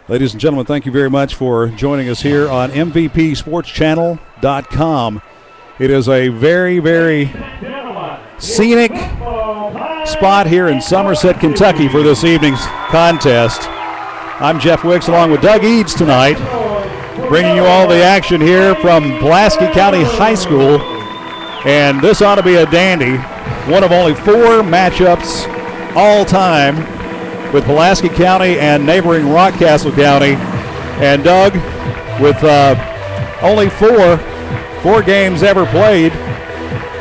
Ladies and gentlemen, thank you very much for joining us here on MVPSportsChannel.com. It is a very, very scenic spot here in Somerset, Kentucky for this evening's contest. I'm Jeff Wicks along with Doug Eads tonight, bringing you all the action here from Pulaski County High School. And this ought to be a dandy. One of only 4 matchups all time with Pulaski County and neighboring Rockcastle County. And Doug, with only four games ever played,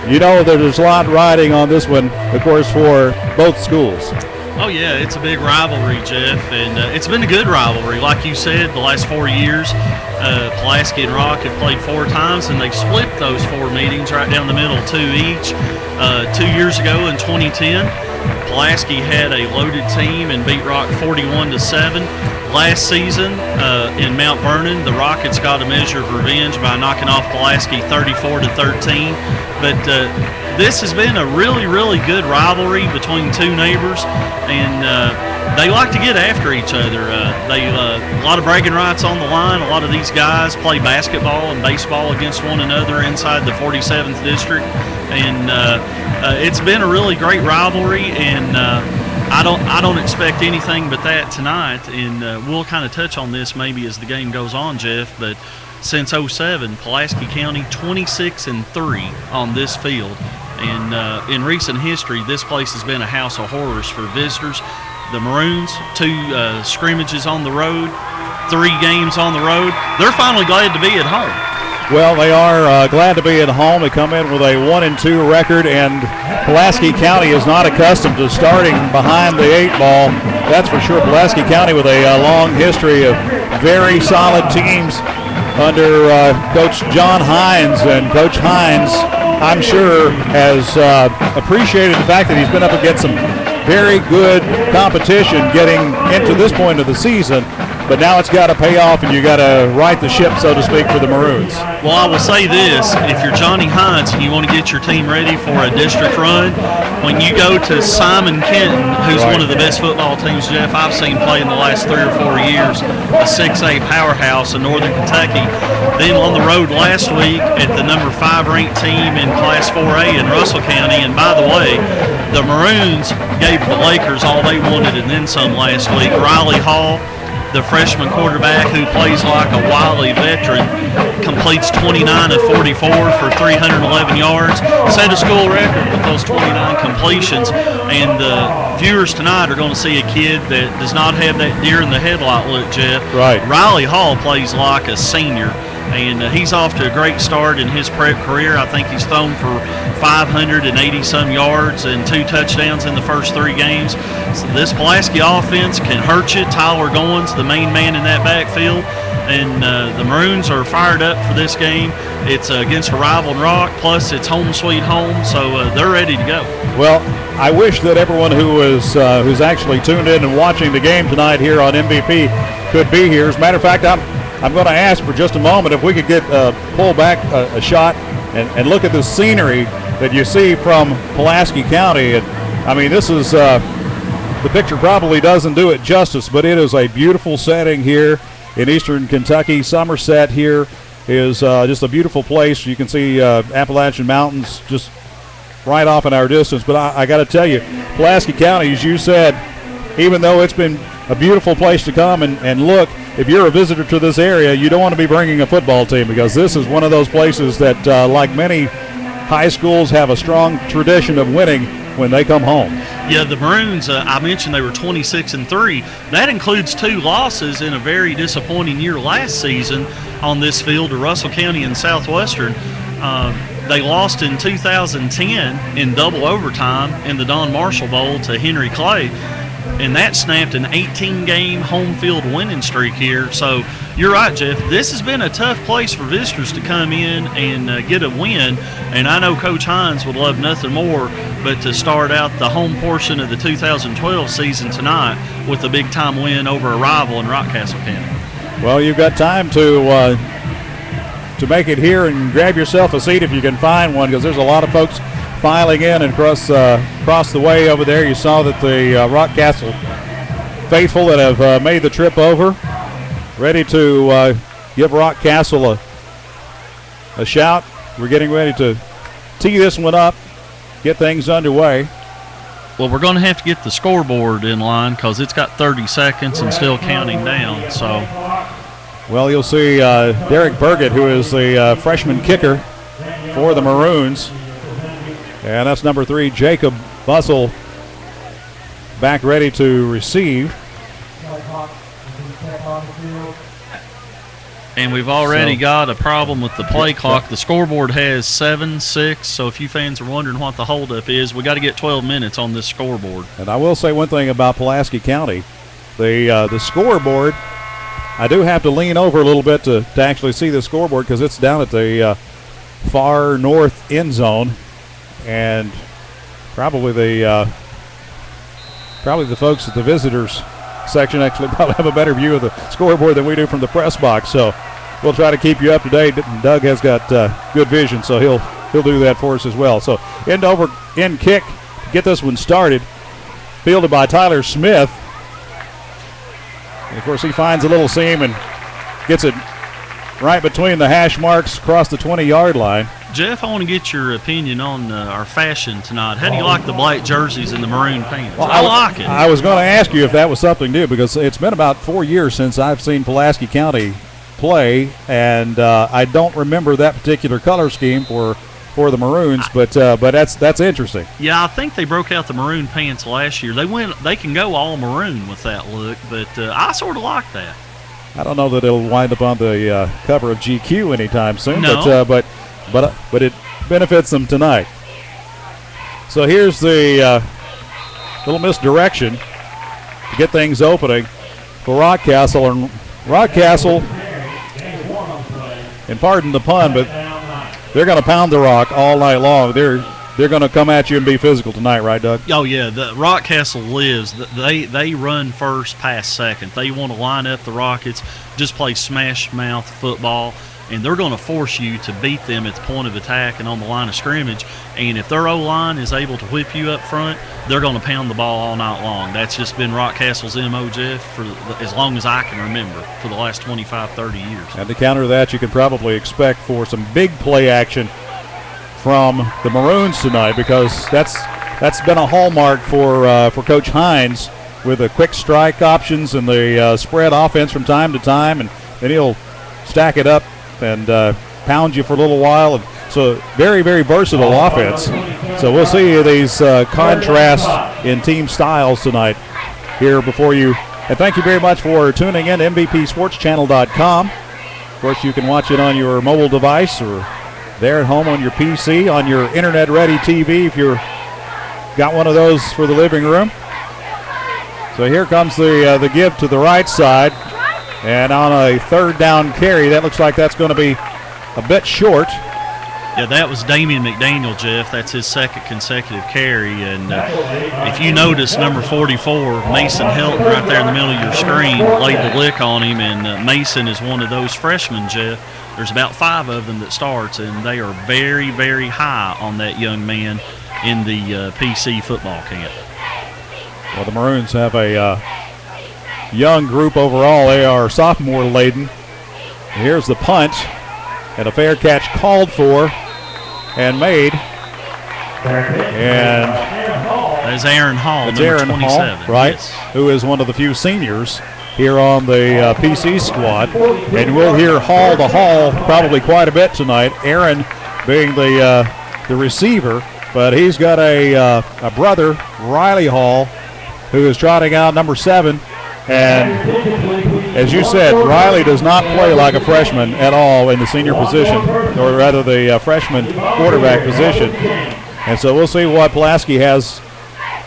you know that there's a lot riding on this one, of course, for both schools. Oh, yeah, it's a big rivalry, Jeff, and it's been a good rivalry. Like you said, the last 4 years, Pulaski and Rock have played 4 times, and they've split those 4 meetings right down the middle, 2 each. 2 years ago in 2010, Pulaski had a loaded team and beat Rock 41-7. Last season in Mount Vernon, the Rockets got a measure of revenge by knocking off Pulaski 34-13. But this has been a really, really good rivalry between 2 neighbors, and they like to get after each other. A lot of bragging rights on the line. A lot of these guys play basketball and baseball against one another inside the 47th district, and it's been a really great rivalry. And I don't expect anything but that tonight, and we'll kind of touch on this maybe as the game goes on, Jeff. But since 2007, Pulaski County 26-3 on this field, and in recent history, this place has been a house of horrors for visitors. The Maroons, 2 scrimmages on the road, 3 games on the road. They're finally glad to be at home. Well, they are glad to be at home. They come in with a 1-2 record, and Pulaski County is not accustomed to starting behind the 8 ball. That's for sure. Pulaski County with a long history of very solid teams under Coach John Hines, and Coach Hines, I'm sure, has appreciated the fact that he's been up against some very good competition getting into this point of the season. But now it's got to pay off, and you got to right the ship, so to speak, for the Maroons. Well, I will say this. If you're Johnny Hines and you want to get your team ready for a district run, when you go to Simon Kenton, who's one of the best football teams, Jeff, I've seen play in the last 3 or 4 years, a 6A powerhouse in northern Kentucky, then on the road last week at the number 5 ranked team in Class 4A in Russell County. And by the way, the Maroons gave the Lakers all they wanted and then some last week. Riley Hall, the freshman quarterback who plays like a wily veteran, completes 29 of 44 for 311 yards, set a school record with those 29 completions. And the viewers tonight are going to see a kid that does not have that deer in the headlight look, Jeff. Right. Riley Hall plays like a senior, and he's off to a great start in his prep career. I think he's thrown for 580-some yards and 2 touchdowns in the first 3 games. So this Pulaski offense can hurt you. Tyler Goins, the main man in that backfield, and the Maroons are fired up for this game. It's against a rival in Rock, plus it's home sweet home, so they're ready to go. Well, I wish that everyone who's actually tuned in and watching the game tonight here on MVP could be here. As a matter of fact, I'm going to ask for just a moment if we could get pull back a shot and look at the scenery that you see from Pulaski County. And I mean, this is the picture probably doesn't do it justice, but it is a beautiful setting here in eastern Kentucky. Somerset here is just a beautiful place. You can see Appalachian Mountains just right off in our distance. But I got to tell you, Pulaski County, as you said, even though it's been a beautiful place to come and look, if you're a visitor to this area, you don't want to be bringing a football team, because this is one of those places that, like many high schools, have a strong tradition of winning when they come home. Yeah, the Maroons, I mentioned they were 26-3. That includes 2 losses in a very disappointing year last season on this field to Russell County and Southwestern. They lost in 2010 in double overtime in the Don Marshall Bowl to Henry Clay, and that snapped an 18-game home field winning streak here. So you're right, Jeff. This has been a tough place for visitors to come in and get a win, and I know Coach Hines would love nothing more but to start out the home portion of the 2012 season tonight with a big-time win over a rival in Rockcastle County. Well, you've got time to make it here and grab yourself a seat if you can find one, because there's a lot of folks filing in and across the way over there. You saw that the Rockcastle faithful that have made the trip over ready to give Rockcastle a shout. We're getting ready to tee this one up, get things underway. Well, we're going to have to get the scoreboard in line because it's got 30 seconds and still counting down. So, well, you'll see Derek Burgett, who is the freshman kicker for the Maroons. And that's number 3, Jacob Bussell, back ready to receive. And we've already got a problem with the play clock. The scoreboard has 7-6, so if you fans are wondering what the holdup is, we got to get 12 minutes on this scoreboard. And I will say one thing about Pulaski County. The scoreboard, I do have to lean over a little bit to actually see the scoreboard because it's down at the far north end zone. And probably the folks at the visitors section actually probably have a better view of the scoreboard than we do from the press box. So we'll try to keep you up to date. Doug has got good vision, so he'll do that for us as well. So end kick to get this one started, fielded by Tyler Smith. And of course, he finds a little seam and gets it right between the hash marks across the 20-yard line. Jeff, I want to get your opinion on our fashion tonight. How do you like the black jerseys and the maroon pants? Well, I like it. I was going to ask you if that was something new because it's been about 4 years since I've seen Pulaski County play, and I don't remember that particular color scheme for the Maroons, but that's interesting. Yeah, I think they broke out the maroon pants last year. They can go all maroon with that look, but I sort of like that. I don't know that it'll wind up on the cover of GQ anytime soon, no. but it benefits them tonight. So here's the little misdirection to get things opening for Rockcastle. And Rockcastle, and pardon the pun, but they're going to pound the rock all night long. They're going to come at you and be physical tonight, right, Doug? Oh, yeah. The Rockcastle lives. They run first, pass second. They want to line up the Rockets, just play smash-mouth football, and they're going to force you to beat them at the point of attack and on the line of scrimmage. And if their O-line is able to whip you up front, they're going to pound the ball all night long. That's just been Rockcastle's MO, Jeff, for as long as I can remember, for the last 25, 30 years. And to counter that, you can probably expect for some big play action from the Maroons tonight, because that's been a hallmark for Coach Hines, with the quick strike options and the spread offense from time to time, and then he'll stack it up and pound you for a little while. And so very, very versatile offense. So we'll see these contrasts in team styles tonight here before you. And thank you very much for tuning in to MVPSportsChannel.com. Of course, you can watch it on your mobile device or there at home on your PC, on your internet-ready TV if you're got one of those for the living room. So here comes the give to the right side. And on a third down carry, that looks like that's going to be a bit short. Yeah, that was Damian McDaniel, Jeff. That's his second consecutive carry. And if you notice, number 44, Mason Hilton, right there in the middle of your screen, laid the lick on him. And Mason is one of those freshmen, Jeff. There's about 5 of them that starts, and they are very, very high on that young man in the PC football camp. Well, the Maroons have a young group overall. They are sophomore laden. Here's the punt, and a fair catch called for and made. And there's Aaron Hall, it's number Aaron 27. Hall, right? Yes. Who is one of the few seniors here on the PC squad. And we'll hear Hall to Hall probably quite a bit tonight. Aaron being the receiver, but he's got a brother, Riley Hall, who is trotting out number 7. And as you said, Riley does not play like a freshman at all in the senior position, or rather the freshman quarterback position. And so we'll see what Pulaski has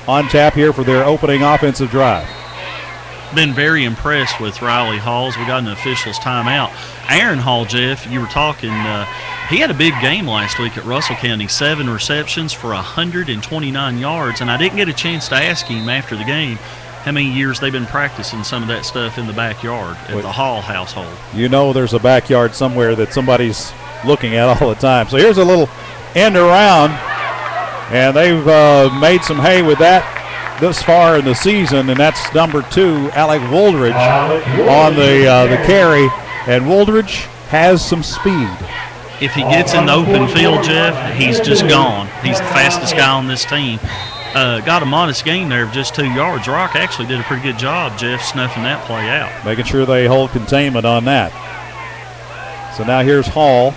on tap here for their opening offensive drive. Been very impressed with Riley Halls. We got an official's timeout. Aaron Hall, Jeff, you were talking, he had a big game last week at Russell County, 7 receptions for 129 yards, and I didn't get a chance to ask him after the game how many years they've been practicing some of that stuff in the backyard at the Hall household. You know there's a backyard somewhere that somebody's looking at all the time. So here's a little end around, and they've made some hay with that. this far in the season, and that's number 2, Alec Woldridge, on the carry. And Woldridge has some speed. If he gets in the open field, Jeff, he's just gone. He's the fastest guy on this team. Got a modest gain there of just 2 yards. Rock actually did a pretty good job, Jeff, snuffing that play out. Making sure they hold containment on that. So now here's Hall.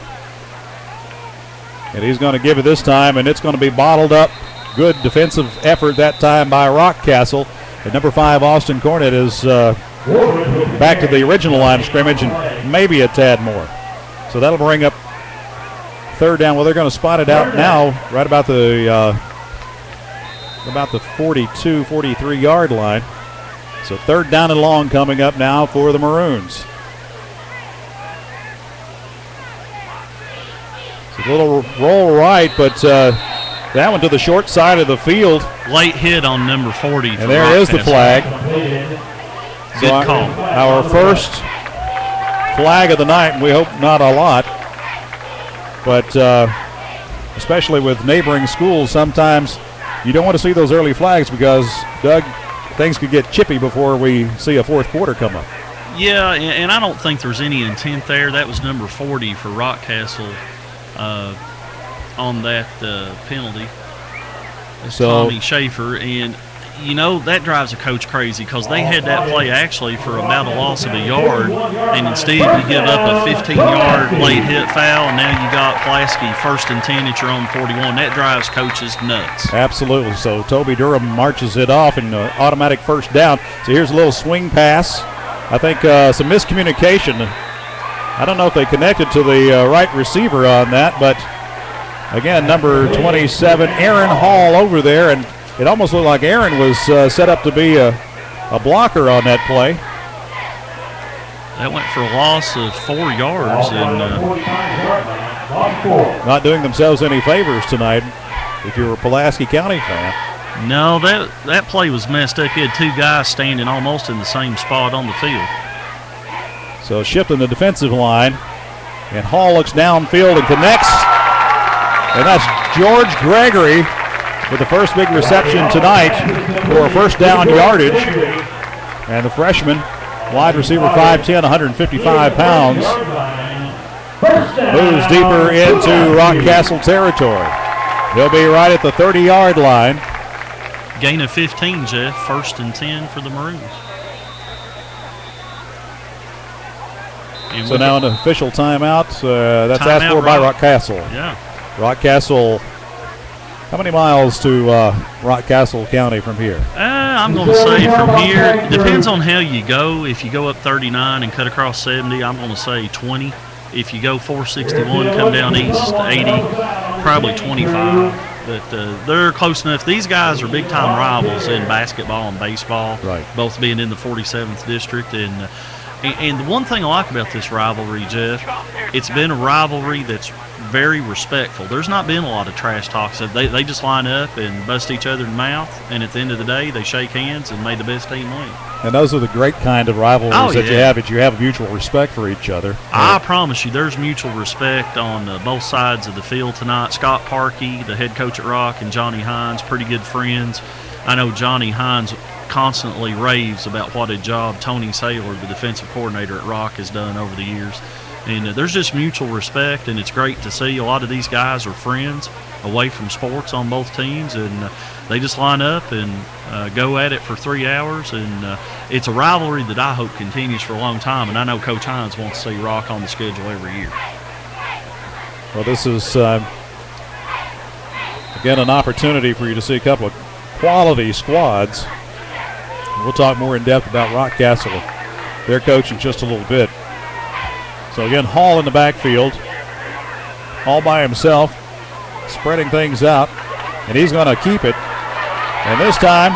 And he's going to give it this time, and it's going to be bottled up. Good defensive effort that time by Rockcastle. And number 5, Austin Cornett, is back to the original line of scrimmage and maybe a tad more. So that'll bring up 3rd down. Well, they're going to spot it out now right about the 42, 43-yard line. So 3rd down and long coming up now for the Maroons. It's a little roll right, but that one to the short side of the field. Late hit on number 40. And there is the flag. Good call. Our first flag of the night, and we hope not a lot. But especially with neighboring schools, sometimes you don't want to see those early flags because, Doug, things could get chippy before we see a 4th quarter come up. Yeah, and I don't think there's any intent there. That was number 40 for Rockcastle on that penalty. It's Tommy Schaefer, and you know that drives a coach crazy because they had that play actually for about a loss of a yard, and instead you give up a 15-yard late hit foul, and now you got Pulaski 1st and 10 at your own 41. That drives coaches nuts. Absolutely. So Toby Durham marches it off and automatic 1st down. So here's a little swing pass. I think some miscommunication. I don't know if they connected to the right receiver on that, but again, number 27, Aaron Hall over there, and it almost looked like Aaron was set up to be a blocker on that play. That went for a loss of 4 yards. And not doing themselves any favors tonight if you're a Pulaski County fan. No, that play was messed up. You had 2 guys standing almost in the same spot on the field. So shifting the defensive line, and Hall looks downfield and connects. And that's George Gregory with the first big reception tonight for a 1st down yardage. And the freshman, wide receiver, 5'10", 155 pounds, moves deeper into Rockcastle territory. He'll be right at the 30-yard line. Gain of 15, Jeff. 1st and 10 for the Maroons. So now an official timeout. That's asked for by Rockcastle. Yeah. Rockcastle, how many miles to Rockcastle County from here? I'm going to say from here, depends on how you go. If you go up 39 and cut across 70, I'm going to say 20. If you go 461, come down east 80, probably 25. But they're close enough. These guys are big-time rivals in basketball and baseball, right, both being in the 47th district. And the one thing I like about this rivalry, Jeff, it's been a rivalry that's very respectful. There's not been a lot of trash talks. They just line up and bust each other in the mouth, and at the end of the day, they shake hands and may the best team win. And those are the great kind of rivalries that you have mutual respect for each other. I promise you, there's mutual respect on both sides of the field tonight. Scott Parkey, the head coach at Rock, and Johnny Hines, pretty good friends. I know Johnny Hines constantly raves about what a job Tony Saylor, the defensive coordinator at Rock, has done over the years. And there's just mutual respect, and it's great to see. A lot of these guys are friends away from sports on both teams, and they just line up and go at it for 3 hours. And it's a rivalry that I hope continues for a long time, and I know Coach Hines wants to see Rock on the schedule every year. Well, this is, again, an opportunity for you to see a couple of quality squads. We'll talk more in depth about Rockcastle, their coach, in just a little bit. So again, Hall in the backfield, all by himself, spreading things out, and he's going to keep it. And this time,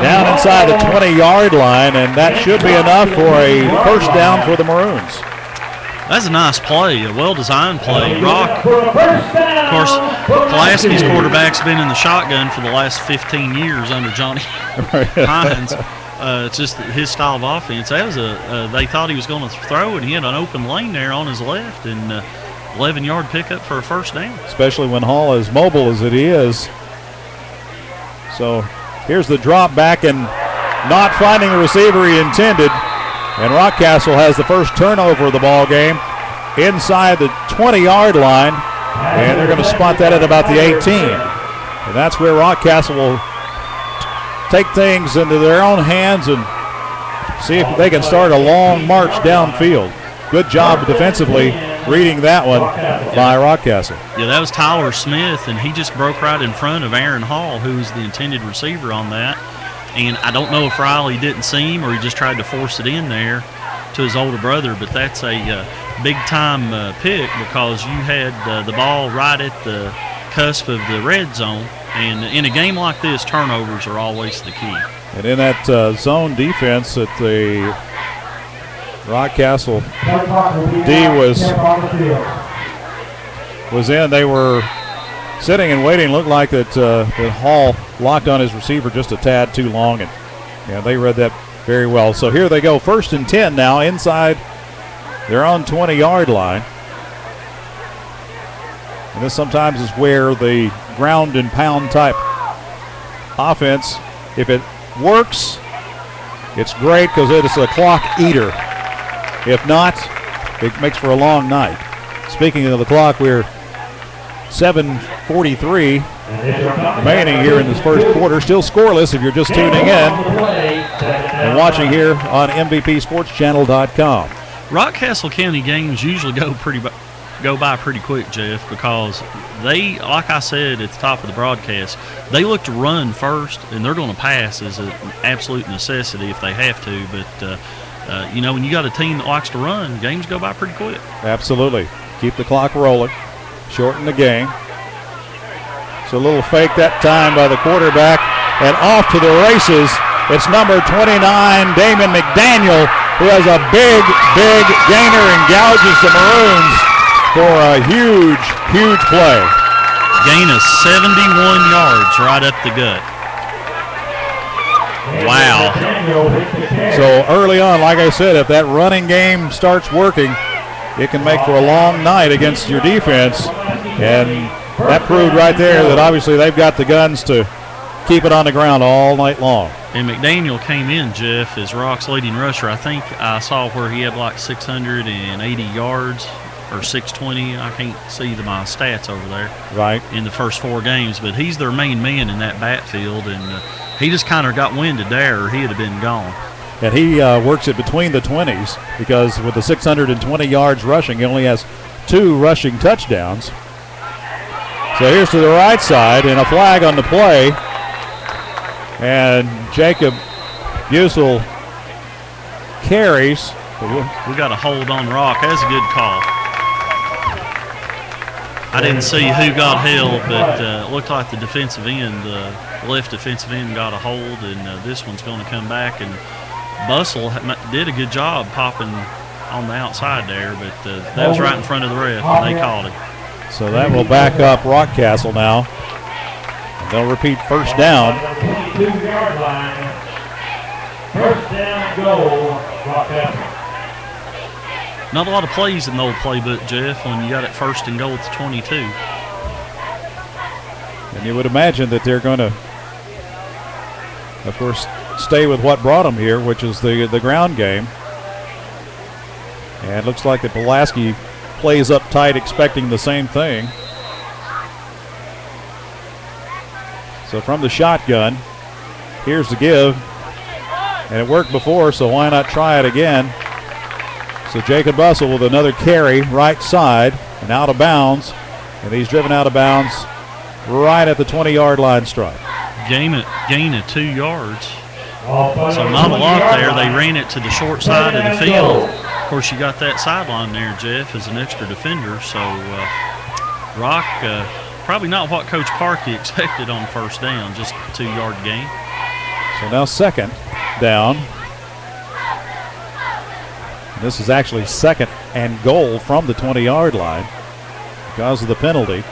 down inside the 20-yard line, and that should be enough for a 1st down for the Maroons. That's a nice play, a well-designed play. Rock, of course, Pulaski's quarterback's been in the shotgun for the last 15 years under Johnny Hines. It's just his style of offense. That was they thought he was going to throw, and he had an open lane there on his left, and 11-yard pickup for a 1st down. Especially when Hall is mobile as it is. So Here's the drop back and not finding the receiver he intended. And Rockcastle has the first turnover of the ball game inside the 20-yard line. And they're going to spot that at about the 18. And that's where Rockcastle will take things into their own hands and see if they can start a long march downfield. Good job defensively reading that one by Rockcastle. Yeah, that was Tyler Smith, and he just broke right in front of Aaron Hall, who was the intended receiver on that. And I don't know if Riley didn't see him or he just tried to force it in there to his older brother, but that's a big-time pick because you had the ball right at the cusp of the red zone. And in a game like this, turnovers are always the key. And in that zone defense that the Rockcastle D was in, they were sitting and waiting. Looked like that Hall locked on his receiver just a tad too long, and they read that very well. So here they go, 1st and 10 now inside their own 20-yard line. And this sometimes is where the ground and pound type offense, if it works, it's great because it is a clock eater. If not, it makes for a long night. Speaking of the clock, we're 7:43 remaining here in this first quarter. Still scoreless if you're just tuning in and watching here on MVPSportsChannel.com. Rockcastle County games usually go by pretty quick, Jeff, because they, like I said at the top of the broadcast, they look to run first, and they're going to pass as an absolute necessity if they have to. But, when you got a team that likes to run, games go by pretty quick. Absolutely. Keep the clock rolling. Shorten the game. So a little fake that time by the quarterback, and off to the races. It's number 29, Damon McDaniel, who has a big gainer and gouges the Maroons for a huge play. Gain of 71 yards right up the gut. Wow. So early on, like I said, if that running game starts working, it can make for a long night against your defense. And that proved right there that obviously they've got the guns to keep it on the ground all night long. And McDaniel came in, Jeff, as Rock's leading rusher. I think I saw where he had like 680 yards or 620. I can't see my stats over there. Right. In the first 4 games. But he's their main man in that backfield, and he just kind of got winded there or he'd have been gone. And he works it between the 20s because with the 620 yards rushing, he only has 2 rushing touchdowns. So here's to the right side and a flag on the play. And Jacob Bussell carries. We got a hold on Rock. That's a good call. I didn't see who got held, but it looked like the defensive end, left defensive end got a hold, and this one's going to come back. And Bussell did a good job popping on the outside there, but that was right in front of the ref, and they called it. So that will back up Rockcastle now. And they'll repeat first down. 22-yard line. First down goal, Rockcastle. Not a lot of plays in the old playbook, Jeff, when you got it first and goal at the 22. And you would imagine that they're going to, of course, stay with what brought them here, which is the ground game. And it looks like that Pulaski plays up tight expecting the same thing. So from the shotgun, here's the give. And it worked before, so why not try it again? So Jacob Bussell with another carry right side and out of bounds. And he's driven out of bounds right at the 20-yard line stripe. Gain of 2 yards. So not a lot there. They ran it to the short side of the field. Of course, you got that sideline there, Jeff, as an extra defender. So Rock, probably not what Coach Parkey expected on first down, just a 2-yard gain. So now second down. This is actually second and goal from the 20-yard line because of the penalty.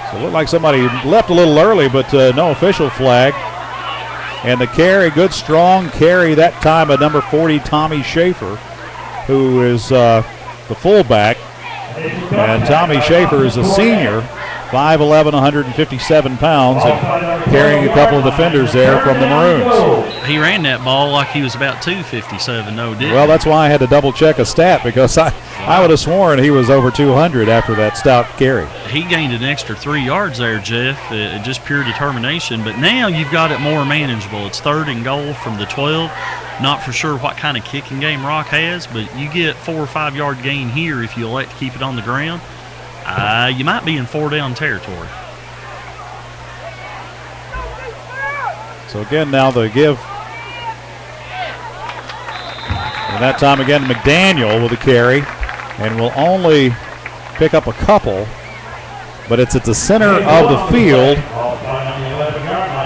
So it looked like somebody left a little early, but no official flag. And the carry, good strong carry that time by number 40, Tommy Schaefer, who is the fullback. And Tommy Schaefer is a senior. 5'11", 157 pounds, and carrying a couple of defenders there from the Maroons. He ran that ball like he was about 257, though, didn't he? Well, that's why I had to double-check a stat, because I would have sworn he was over 200 after that stout carry. He gained an extra 3 yards there, Jeff, just pure determination. But now you've got it more manageable. It's 3rd and goal from the 12. Not for sure what kind of kicking game Rock has, but you get 4 or 5 yard gain here if you elect to keep it on the ground. You might be in 4-down territory. So again, now the give. And that time again, McDaniel with a carry, and will only pick up a couple, but it's at the center of the field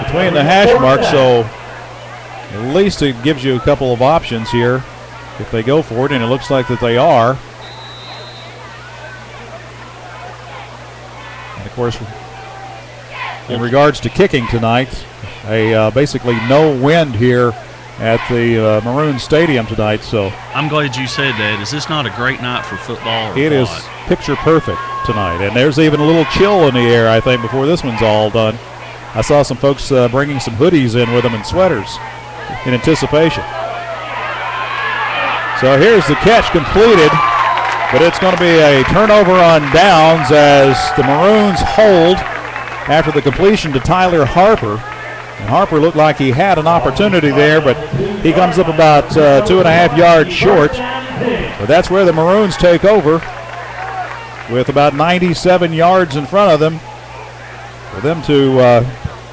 between the hash marks, so at least it gives you a couple of options here if they go for it, and it looks like that they are. And of course, in regards to kicking tonight, basically no wind here at the Maroon Stadium tonight. So I'm glad you said that. Is this not a great night for football? It is picture perfect tonight, and there's even a little chill in the air, I think, before this one's all done. I saw some folks bringing some hoodies in with them and sweaters in anticipation. So here's the catch completed, but it's going to be a turnover on downs as the Maroons hold after the completion to Tyler Harper. And Harper looked like he had an opportunity there, but he comes up about 2.5 yards short. So that's where the Maroons take over with about 97 yards in front of them for them to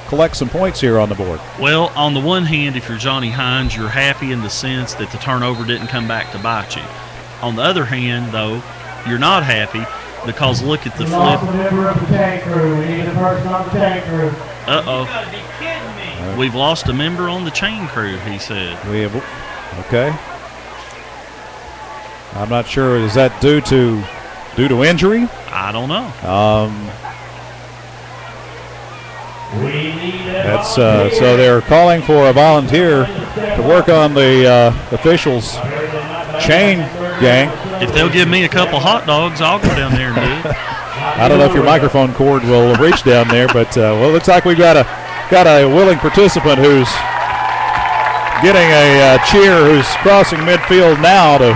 collect some points here on the board. Well, on the one hand, if you're Johnny Hines, you're happy in the sense that the turnover didn't come back to bite you. On the other hand, though, you're not happy because look at the flip. Uh-oh. We've lost a member on the chain crew, he said. We have, okay. I'm not sure. Is that due to injury? I don't know. That's so they're calling for a volunteer to work on the officials' chain gang. If they'll give me a couple hot dogs, I'll go down there and do it. I don't know if your microphone cord will reach down there, but well, it looks like we've got a willing participant who's getting a cheer, who's crossing midfield now to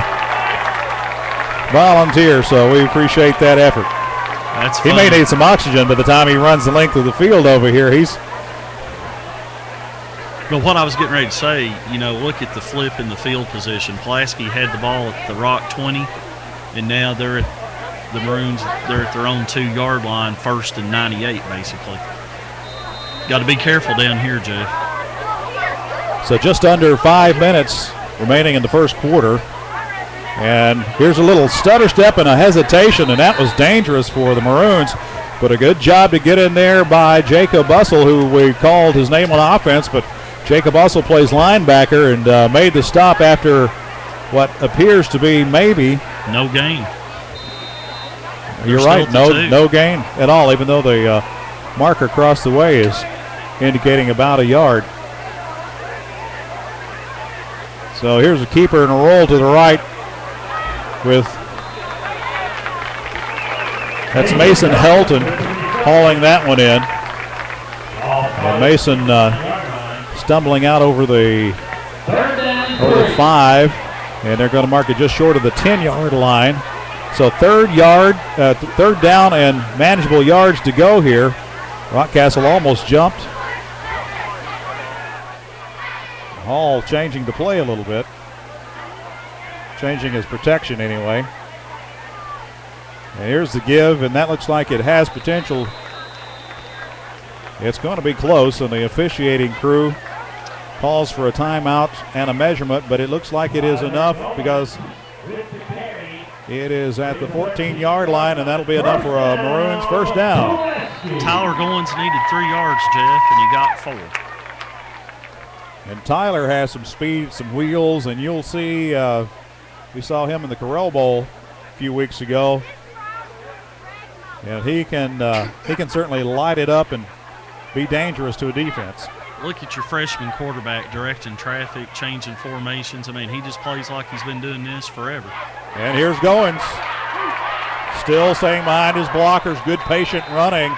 volunteer. So we appreciate that effort. That's he fun. may need some oxygen by the time he runs the length of the field over here. But what I was getting ready to say, look at the flip in the field position. Pulaski had the ball at the Rock 20, and now they're at the Maroons. They're at their own 2-yard line, 1st and 98, basically. Got to be careful down here, Jeff. So just under 5 minutes remaining in the first quarter. And here's a little stutter step and a hesitation, and that was dangerous for the Maroons. But a good job to get in there by Jacob Bussell, who we called his name on offense, but Jacob Bussell plays linebacker and made the stop after what appears to be maybe no gain. You're right, no gain at all, even though the marker across the way is indicating about a yard. So here's a keeper and a roll to the right that's Mason Helton hauling that one in. And Mason stumbling out over the 5, and they're going to mark it just short of the 10-yard line. So third down and manageable yards to go here. Rockcastle almost jumped. Hall changing the play a little bit. Changing his protection anyway. And here's the give, and that looks like it has potential. It's going to be close, and the officiating crew calls for a timeout and a measurement, but it looks like it is enough because it is at the 14-yard line, and that'll be enough for a Maroons first down. Tyler Goins needed 3 yards, Jeff, and he got 4. And Tyler has some speed, some wheels, and you'll see we saw him in the Corral Bowl a few weeks ago. And he can certainly light it up and be dangerous to a defense. Look at your freshman quarterback directing traffic, changing formations. I mean, he just plays like he's been doing this forever. And here's Goins. Still staying behind his blockers. Good patient running.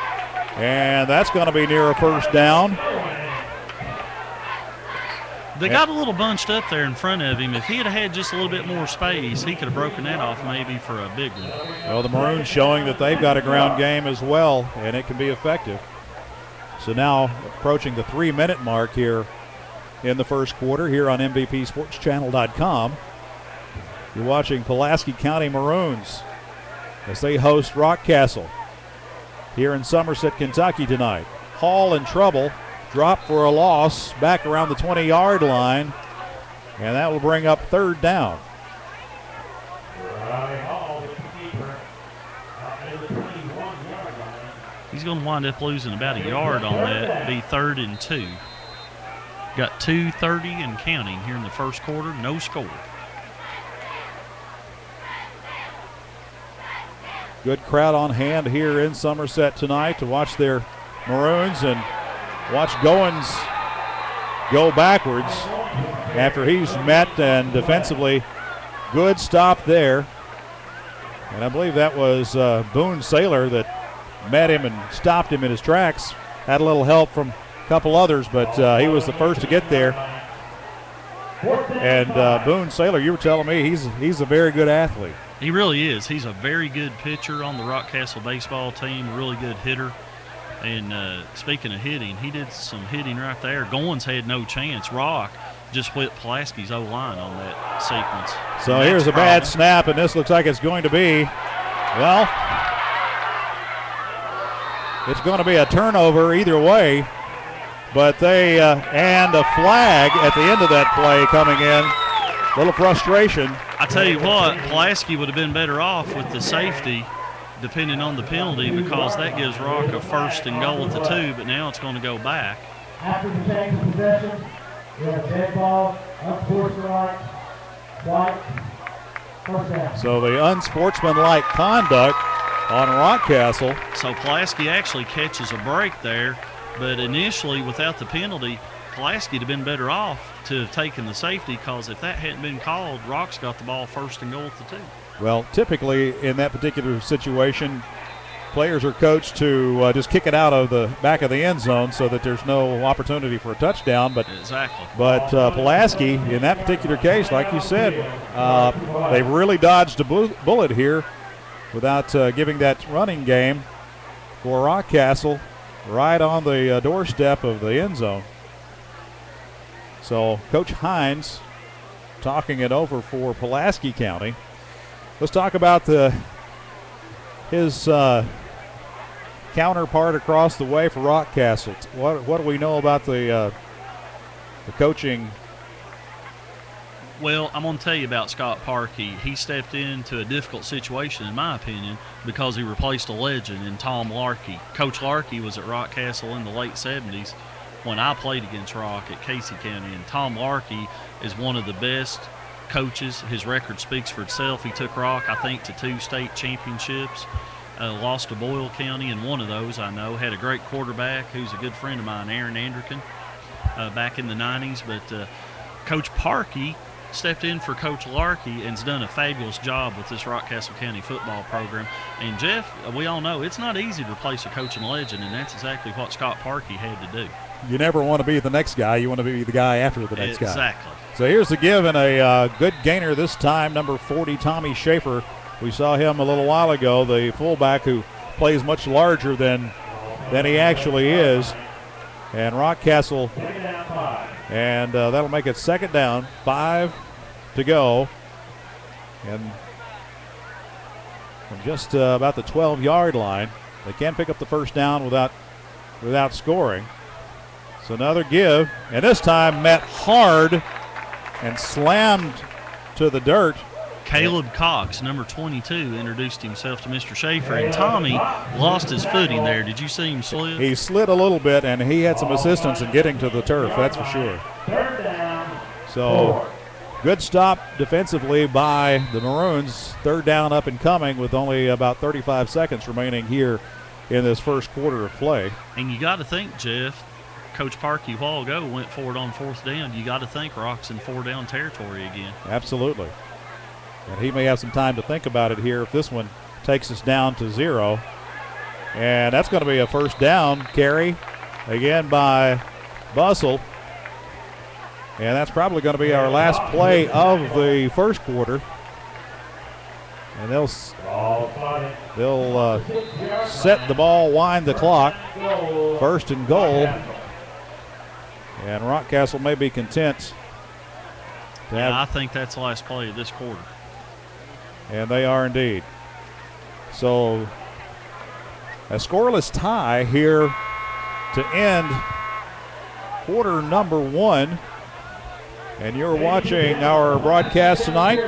And that's going to be near a first down. They got a little bunched up there in front of him. If he had had just a little bit more space, he could have broken that off maybe for a big one. Well, the Maroons showing that they've got a ground game as well, and it can be effective. So now approaching the 3-minute mark here in the first quarter here on MVPSportsChannel.com. You're watching Pulaski County Maroons as they host Rockcastle here in Somerset, Kentucky tonight. Hall in trouble. Drop for a loss back around the 20-yard line, and that will bring up third down. He's going to wind up losing about a yard on that. Be 3rd and 2. Got 2:30 and counting here in the first quarter. No score. Good crowd on hand here in Somerset tonight to watch their Maroons and watch Goins go backwards after he's met, and defensively good stop there. And I believe that was Boone Saylor that met him and stopped him in his tracks. Had a little help from a couple others, but he was the first to get there. And Boone Saylor, you were telling me he's a very good athlete. He really is. He's a very good pitcher on the Rockcastle baseball team, a really good hitter. And speaking of hitting, he did some hitting right there. Goins had no chance. Rock just whipped Pulaski's O-line on that sequence. So here's a bad snap, and this looks like it's going to be, well, it's going to be a turnover either way. But they, and a flag at the end of that play coming in. A little frustration. I tell you what, Pulaski would have been better off with the safety depending on the penalty, because that gives Rock a 1st and goal at the 2, but now it's going to go back. After the change of possession, we have dead ball, unsportsmanlike, white, first down. So the unsportsmanlike conduct on Rockcastle. So Pulaski actually catches a break there, but initially without the penalty, Pulaski would have been better off to have taken the safety, because if that hadn't been called, Rock's got the ball 1st and goal at the 2. Well, typically in that particular situation, players are coached to just kick it out of the back of the end zone so that there's no opportunity for a touchdown. But exactly. But Pulaski, in that particular case, like you said, they really dodged a bullet here without giving that running game for Rockcastle right on the doorstep of the end zone. So Coach Hines talking it over for Pulaski County. Let's talk about his counterpart across the way for Rockcastle. What do we know about the coaching? Well, I'm going to tell you about Scott Parkey. He stepped into a difficult situation, in my opinion, because he replaced a legend in Tom Larkey. Coach Larkey was at Rockcastle in the late 70s when I played against Rock at Casey County, and Tom Larkey is one of the best coaches. His record speaks for itself. He took Rock, I think, to 2 state championships, lost to Boyle County in one of those, I know. Had a great quarterback who's a good friend of mine, Aaron Anderkin, back in the 90s. But Coach Parkey stepped in for Coach Larkey and's done a fabulous job with this Rockcastle County football program. And, Jeff, we all know it's not easy to replace a coaching legend, and that's exactly what Scott Parkey had to do. You never want to be the next guy. You want to be the guy after the next guy. Exactly. So here's the give, and a good gainer this time, number 40, Tommy Schaefer. We saw him a little while ago, the fullback who plays much larger than he actually is. And Rockcastle, and that'll make it 2nd down, 5 to go. And from just about the 12-yard line, they can pick up the 1st down without scoring. So another give, and this time met hard and slammed to the dirt. Caleb Cox, number 22, introduced himself to Mr. Schaefer, and Tommy lost his footing there. Did you see him slip? He slid a little bit, and he had some assistance in getting to the turf, that's for sure. So good stop defensively by the Maroons. 3rd down up and coming with only about 35 seconds remaining here in this first quarter of play. And you got to think, Jeff, Coach Parkey a while ago went for it on 4th down. You got to think Rock's in 4-down territory again. Absolutely. And he may have some time to think about it here if this one takes us down to 0. And that's going to be a first down carry again by Bustle. And that's probably going to be our last play of the first quarter. And they'll set the ball, wind the clock. First and goal. And Rockcastle may be content to have. I think that's the last play of this quarter. And they are indeed. So a scoreless tie here to end quarter number 1. And you're watching our broadcast tonight.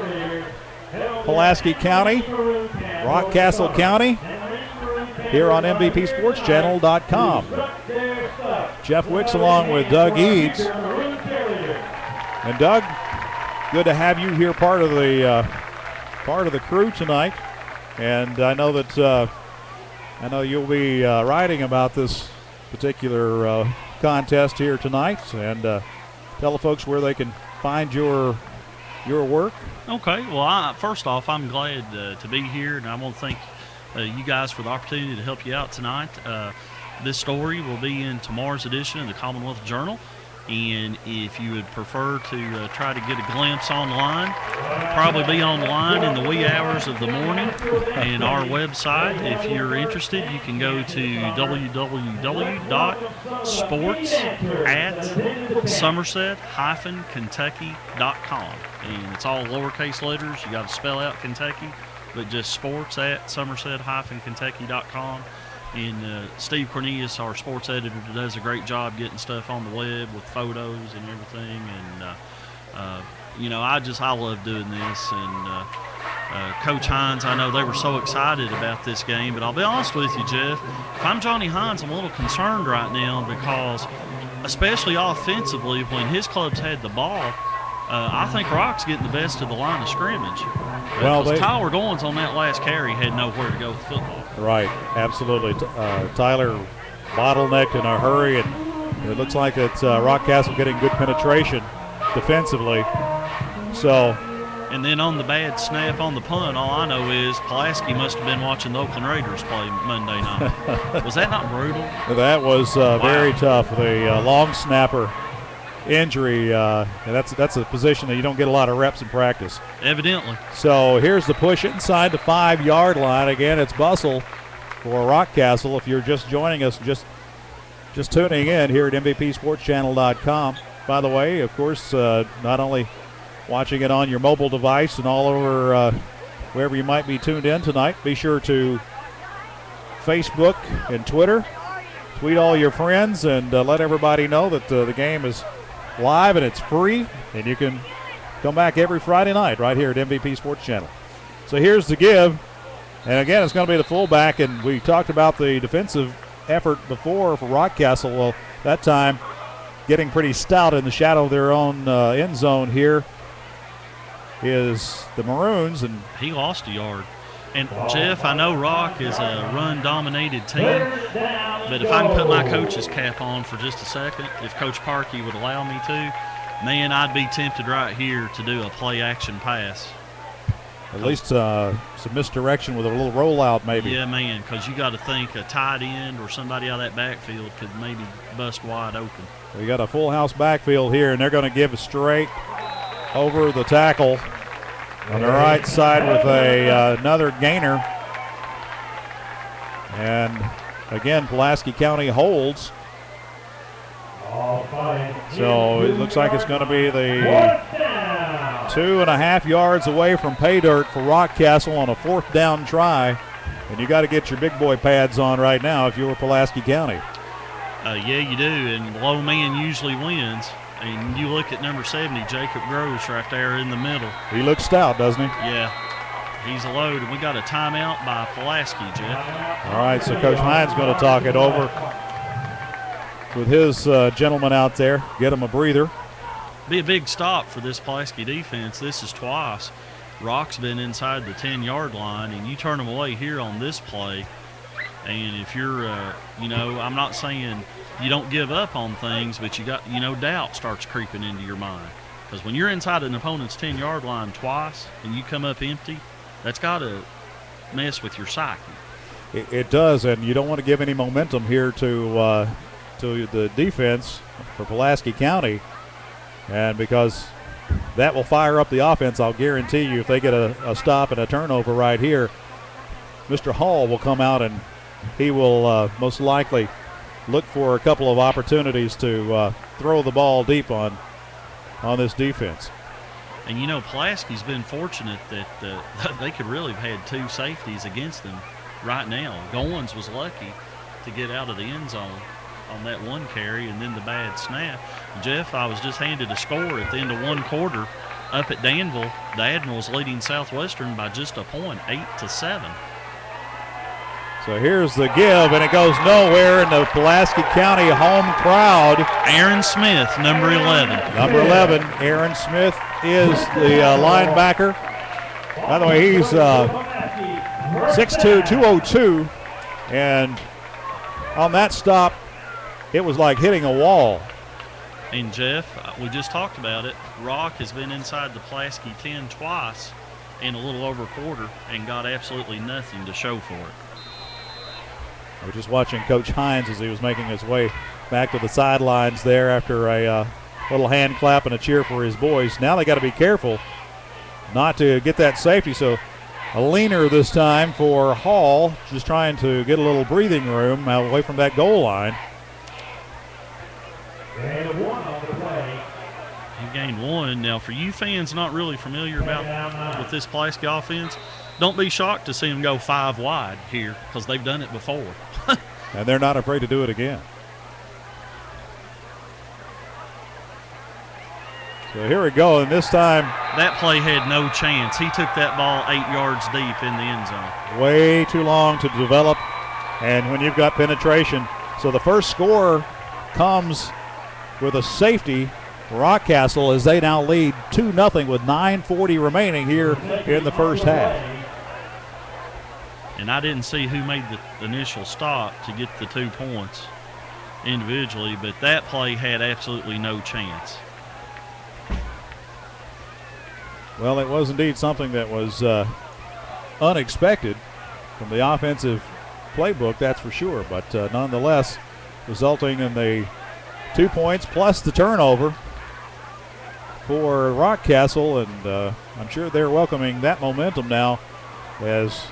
Pulaski County, Rockcastle County, here on MVPSportsChannel.com. Jeff Wicks along with Doug Eads. And Doug, good to have you here, part of the crew tonight. And I know that you'll be writing about this particular contest here tonight, and tell the folks where they can find your work. Okay. Well, first off, I'm glad to be here, and I want to thank you guys for the opportunity to help you out tonight. This story will be in tomorrow's edition of the Commonwealth Journal, and if you would prefer to try to get a glimpse online, it'll probably be online in the wee hours of the morning. And our website, if you're interested, you can go to sports@somerset-kentucky.com. And it's all lowercase letters. You got to spell out Kentucky, but just sports@somerset-kentucky.com. And Steve Cornelius, our sports editor, does a great job getting stuff on the web with photos and everything. And I love doing this. And Coach Hines, I know they were so excited about this game, but I'll be honest with you, Jeff, if I'm Johnny Hines, I'm a little concerned right now because, especially offensively, when his club's had the ball, I think Rock's getting the best of the line of scrimmage. Well, Tyler Goins on that last carry had nowhere to go with the football. Right, absolutely. Tyler bottlenecked in a hurry, and it looks like it's Rockcastle getting good penetration defensively. So, and then on the bad snap on the punt, all I know is Pulaski must have been watching the Oakland Raiders play Monday night. Was that not brutal? That was very tough. The long snapper injury, and that's a position that you don't get a lot of reps in practice. Evidently. So here's the push inside the 5-yard line. Again, it's Bustle for Rockcastle. If you're just joining us, just tuning in here at MVPSportsChannel.com. By the way, of course, not only watching it on your mobile device and all over wherever you might be tuned in tonight, be sure to Facebook and Twitter. Tweet all your friends and let everybody know that the game is live and it's free, and you can come back every Friday night right here at MVP Sports Channel. So here's the give, and again, it's going to be the fullback, and we talked about the defensive effort before for Rockcastle. Well, that time getting pretty stout in the shadow of their own end zone here is the Maroons, and he lost a yard. And, Jeff, I know Rock is a run-dominated team, but if I can put my coach's cap on for just a second, if Coach Parkey would allow me to, man, I'd be tempted right here to do a play-action pass. At least some misdirection with a little rollout maybe. Yeah, man, because you got to think a tight end or somebody out of that backfield could maybe bust wide open. We got a full house backfield here, and they're going to give it straight over the tackle on the right side with another gainer. And again, Pulaski County holds. So it looks like it's going to be the 2.5 yards away from pay dirt for Rockcastle on a 4th down try. And you got to get your big boy pads on right now if you're Pulaski County. Yeah, you do, and low man usually wins. And you look at number 70, Jacob Gross, right there in the middle. He looks stout, doesn't he? Yeah, he's a load, and we got a timeout by Pulaski, Jeff. All right, so Coach Hines going to talk it over with his gentleman out there, get him a breather. Be a big stop for this Pulaski defense. This is twice. Rock's been inside the 10-yard line, and you turn them away here on this play. And if you're, I'm not saying you don't give up on things, but you got, doubt starts creeping into your mind. Because when you're inside an opponent's 10-yard line twice and you come up empty, that's got to mess with your psyche. It does, and you don't want to give any momentum here to the defense for Pulaski County, and because that will fire up the offense, I'll guarantee you, if they get a stop and a turnover right here, Mr. Hall will come out and he will most likely look for a couple of opportunities to throw the ball deep on this defense. And, you know, Pulaski's been fortunate that they could really have had 2 safeties against them right now. Goins was lucky to get out of the end zone on that one carry and then the bad snap. Jeff, I was just handed a score at the end of 1 quarter up at Danville. The Admirals leading Southwestern by just a point, 8-7. So here's the give, and it goes nowhere in the Pulaski County home crowd. Aaron Smith, number 11. Number 11, Aaron Smith is the linebacker. By the way, he's 6'2", 202, and on that stop, it was like hitting a wall. And Jeff, we just talked about it. Rock has been inside the Pulaski 10 twice in a little over a quarter and got absolutely nothing to show for it. I was just watching Coach Hines as he was making his way back to the sidelines there after a little hand clap and a cheer for his boys. Now they got to be careful not to get that safety. So a leaner this time for Hall, just trying to get a little breathing room away from that goal line. And 1 on the way. He gained 1. Now, for you fans not really familiar with this Pulaski offense, don't be shocked to see them go 5 wide here because they've done it before. And they're not afraid to do it again. So here we go, and this time that play had no chance. He took that ball 8 yards deep in the end zone. Way too long to develop, and when you've got penetration. So the first score comes with a safety for Rockcastle as they now lead 2-0 with 9:40 remaining here in the first half. And I didn't see who made the initial stop to get the 2 points individually, but that play had absolutely no chance. Well, it was indeed something that was unexpected from the offensive playbook, that's for sure. But nonetheless, resulting in the 2 points plus the turnover for Rockcastle, and I'm sure they're welcoming that momentum now as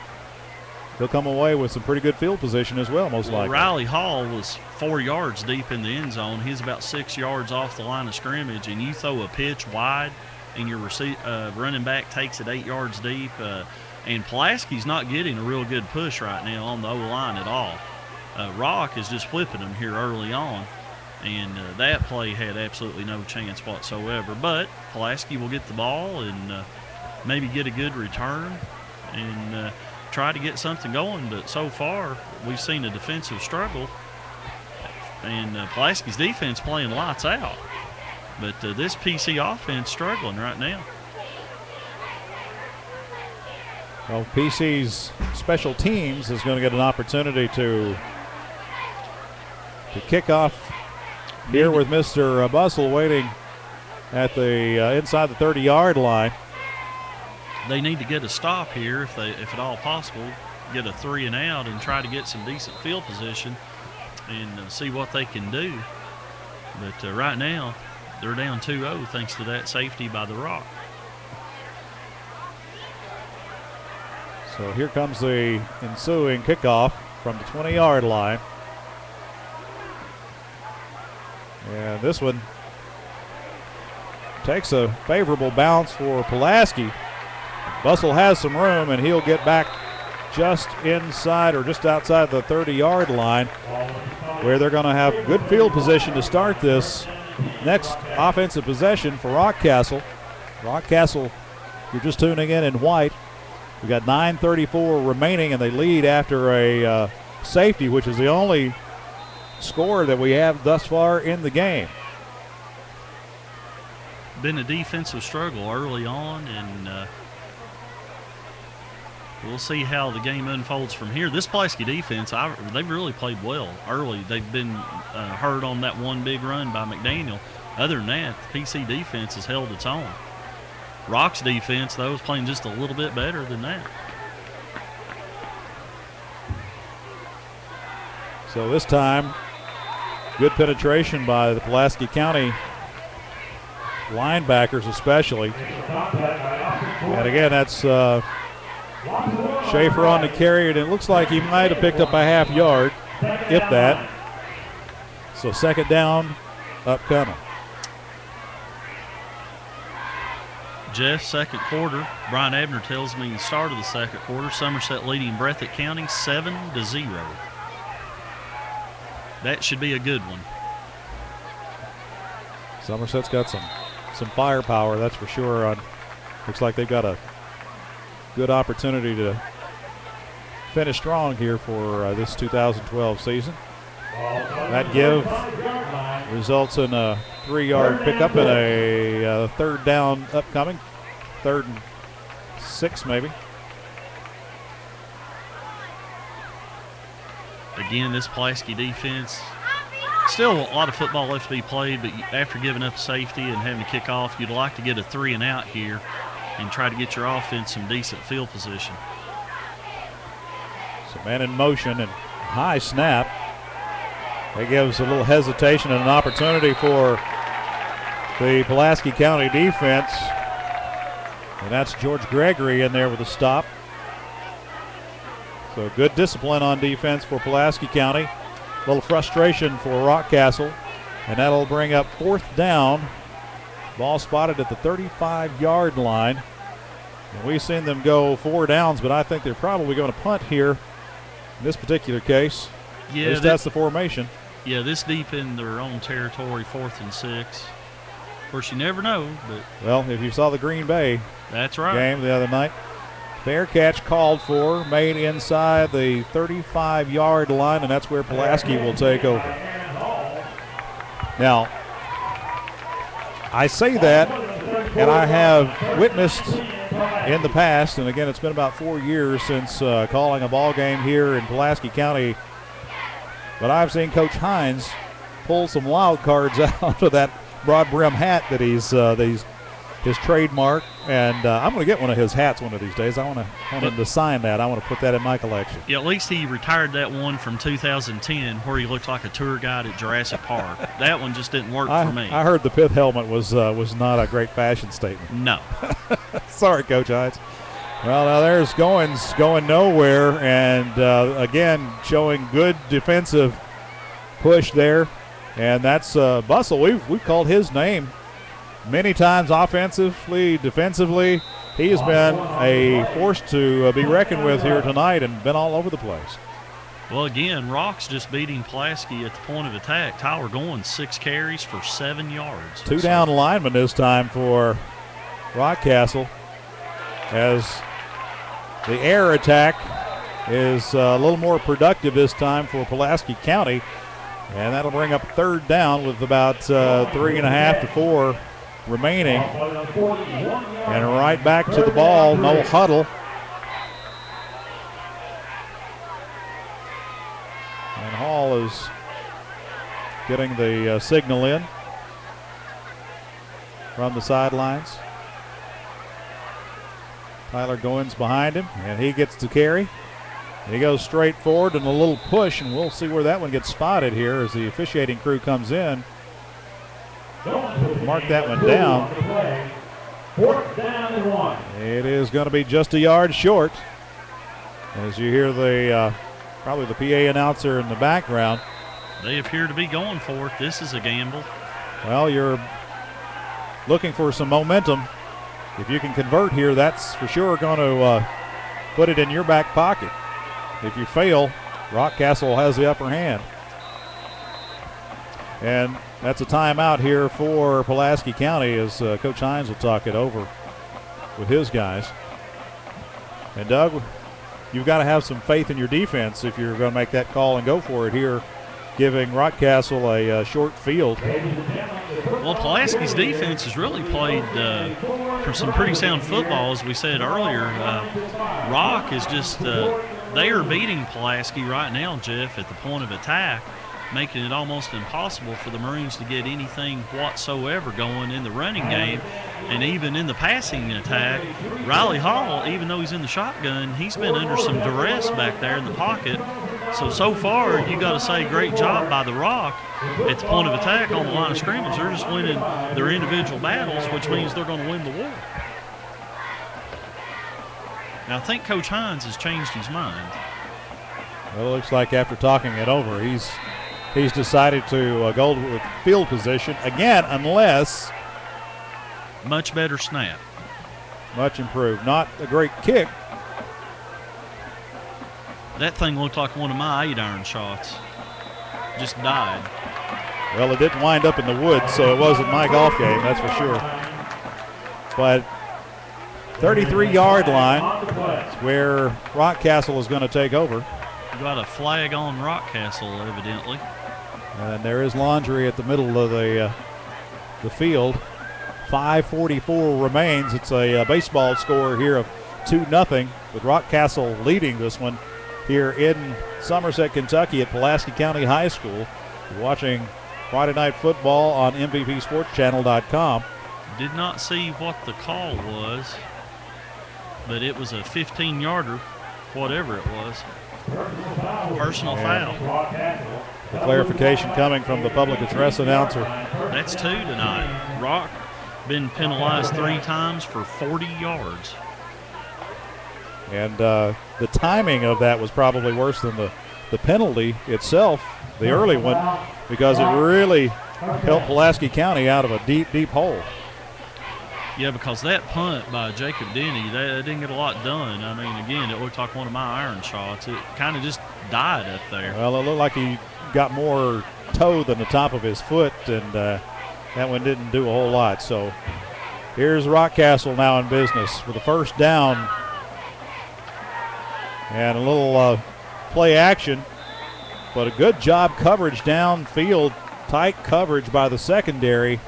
they'll come away with some pretty good field position as well, most likely. Riley Hall was 4 yards deep in the end zone. He's about 6 yards off the line of scrimmage, and you throw a pitch wide and your running back takes it 8 yards deep. And Pulaski's not getting a real good push right now on the O-line at all. Rock is just flipping them here early on, and that play had absolutely no chance whatsoever. But Pulaski will get the ball and maybe get a good return and try to get something going. But so far, we've seen a defensive struggle, and Pulaski's defense playing lights out. But this PC offense struggling right now. Well, PC's special teams is going to get an opportunity to kick off here with Mr. Bustle waiting at the inside the 30-yard line. They need to get a stop here if at all possible, get a 3 and out and try to get some decent field position and see what they can do. But right now, they're down 2-0 thanks to that safety by the Rock. So here comes the ensuing kickoff from the 20-yard line. And this one takes a favorable bounce for Pulaski. Bustle has some room, and he'll get back just inside or just outside the 30-yard line, where they're going to have good field position to start this next offensive possession for Rockcastle. Rockcastle, you're just tuning in white. We've got 9:34 remaining, and they lead after a safety, which is the only score that we have thus far in the game. Been a defensive struggle early on, and we'll see how the game unfolds from here. This Pulaski defense, they've really played well early. They've been hurt on that one big run by McDaniel. Other than that, the PC defense has held its own. Rock's defense, though, is playing just a little bit better than that. So this time, good penetration by the Pulaski County linebackers especially. And again, that's Schaefer on the carry, and it looks like he might have picked up a half yard, if that. So second down upcoming. Jeff, second quarter. Brian Ebner tells me the start of the second quarter, Somerset leading Breathitt County 7-0. That should be a good one. Somerset's got some firepower, that's for sure. Looks like they've got a good opportunity to finish strong here for this 2012 season. That give results in a 3-yard pickup and a third down upcoming. 3rd and 6 maybe. Again, this Pulaski defense, still a lot of football left to be played, but after giving up safety and having to kick off, you'd like to get a 3 and out here and try to get your offense some decent field position. So man in motion and high snap. That gives a little hesitation and an opportunity for the Pulaski County defense. And that's George Gregory in there with a stop. So good discipline on defense for Pulaski County. A little frustration for Rockcastle. And that'll bring up 4th down. Ball spotted at the 35-yard line. And we've seen them go 4 downs, but I think they're probably going to punt here in this particular case. Yeah, at least that's the formation. Yeah, this deep in their own territory, 4th and 6. Of course, you never know, but well, if you saw the Green Bay that's right game the other night, fair catch called for, made inside the 35-yard line, and that's where Pulaski will take over. Now, I say that, and I have witnessed in the past, and again, it's been about 4 years since calling a ball game here in Pulaski County, but I've seen Coach Hines pull some wild cards out of that broad brim hat that he's his trademark, and I'm going to get one of his hats one of these days. I want him to sign that. I want to put that in my collection. Yeah, at least he retired that one from 2010 where he looked like a tour guide at Jurassic Park. That one just didn't work for me. I heard the pith helmet was not a great fashion statement. No. Sorry, Coach Hines. Well, now there's Goins going nowhere, and again showing good defensive push there, and that's Bussell. We've called his name many times, offensively, defensively. He has been a force to be reckoned with here tonight and been all over the place. Well, again, Rock's just beating Pulaski at the point of attack. Tyler Goins 6 carries for 7 yards. 2 down linemen this time for Rockcastle, as the air attack is a little more productive this time for Pulaski County, and that'll bring up 3rd down with about 3.5 to 4 remaining. And right back to the ball, no huddle. And Hall is getting the signal in from the sidelines. Tyler Goins behind him, and he gets to carry. He goes straight forward and a little push, and we'll see where that one gets spotted here as the officiating crew comes in. Mark that one down. 4th down and 1. It is going to be just a yard short. As you hear the probably the PA announcer in the background. They appear to be going for it. This is a gamble. Well, you're looking for some momentum. If you can convert here, that's for sure going to put it in your back pocket. If you fail, Rockcastle has the upper hand. And that's a timeout here for Pulaski County as Coach Hines will talk it over with his guys. And Doug, you've got to have some faith in your defense if you're going to make that call and go for it here, giving Rockcastle a short field. Well, Pulaski's defense has really played for some pretty sound football, as we said earlier. Rock is just, they are beating Pulaski right now, Jeff, at the point of attack, making it almost impossible for the Maroons to get anything whatsoever going in the running game. And even in the passing attack, Riley Hall, even though he's in the shotgun, he's been under some duress back there in the pocket. So far, you got to say great job by the Rock at the point of attack on the line of scrimmage. They're just winning their individual battles, which means they're going to win the war. Now, I think Coach Hines has changed his mind. Well, it looks like after talking it over, he's decided to go with field position again, unless much better snap. Much improved. Not a great kick. That thing looked like one of my 8-iron shots. Just died. Well, it didn't wind up in the woods, so it wasn't my golf game, that's for sure. But 33-yard line is where Rockcastle is going to take over. You got a flag on Rockcastle, evidently. And there is laundry at the middle of the field. 5:44 remains. It's a baseball score here of 2-0, with Rockcastle leading this one here in Somerset, Kentucky at Pulaski County High School. You're watching Friday Night Football on MVPSportsChannel.com. Did not see what the call was, but it was a 15-yarder, whatever it was. Personal foul. The clarification coming from the public address announcer. That's 2 tonight. Rock been penalized 3 times for 40 yards. And the timing of that was probably worse than the penalty itself, the early one, because it really helped Pulaski County out of a deep, deep hole. Yeah, because that punt by Jacob Denny, that didn't get a lot done. I mean, again, it looked like one of my iron shots. It kind of just died up there. Well, it looked like he got more toe than the top of his foot, and that one didn't do a whole lot. So here's Rockcastle now in business with a first down and a little play action, but a good job coverage downfield, tight coverage by the secondary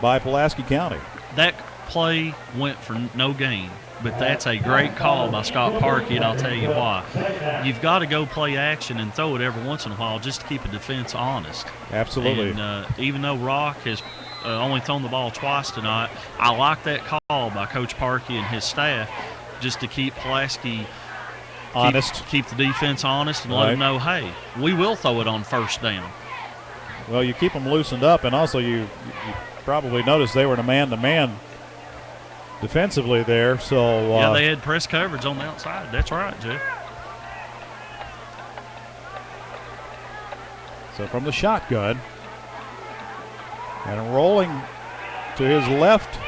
by Pulaski County. That play went for no gain, but that's a great call by Scott Parkey, and I'll tell you why. You've got to go play action and throw it every once in a while just to keep a defense honest. Absolutely. And even though Rock has only thrown the ball twice tonight, I like that call by Coach Parkey and his staff just to keep Pulaski honest. Keep the defense honest and let them know, hey, we will throw it on first down. Well, you keep them loosened up, and also you probably noticed they were in a man-to-man defensively there. So yeah, they had press coverage on the outside. That's right, Jeff. So from the shotgun, and rolling to his left,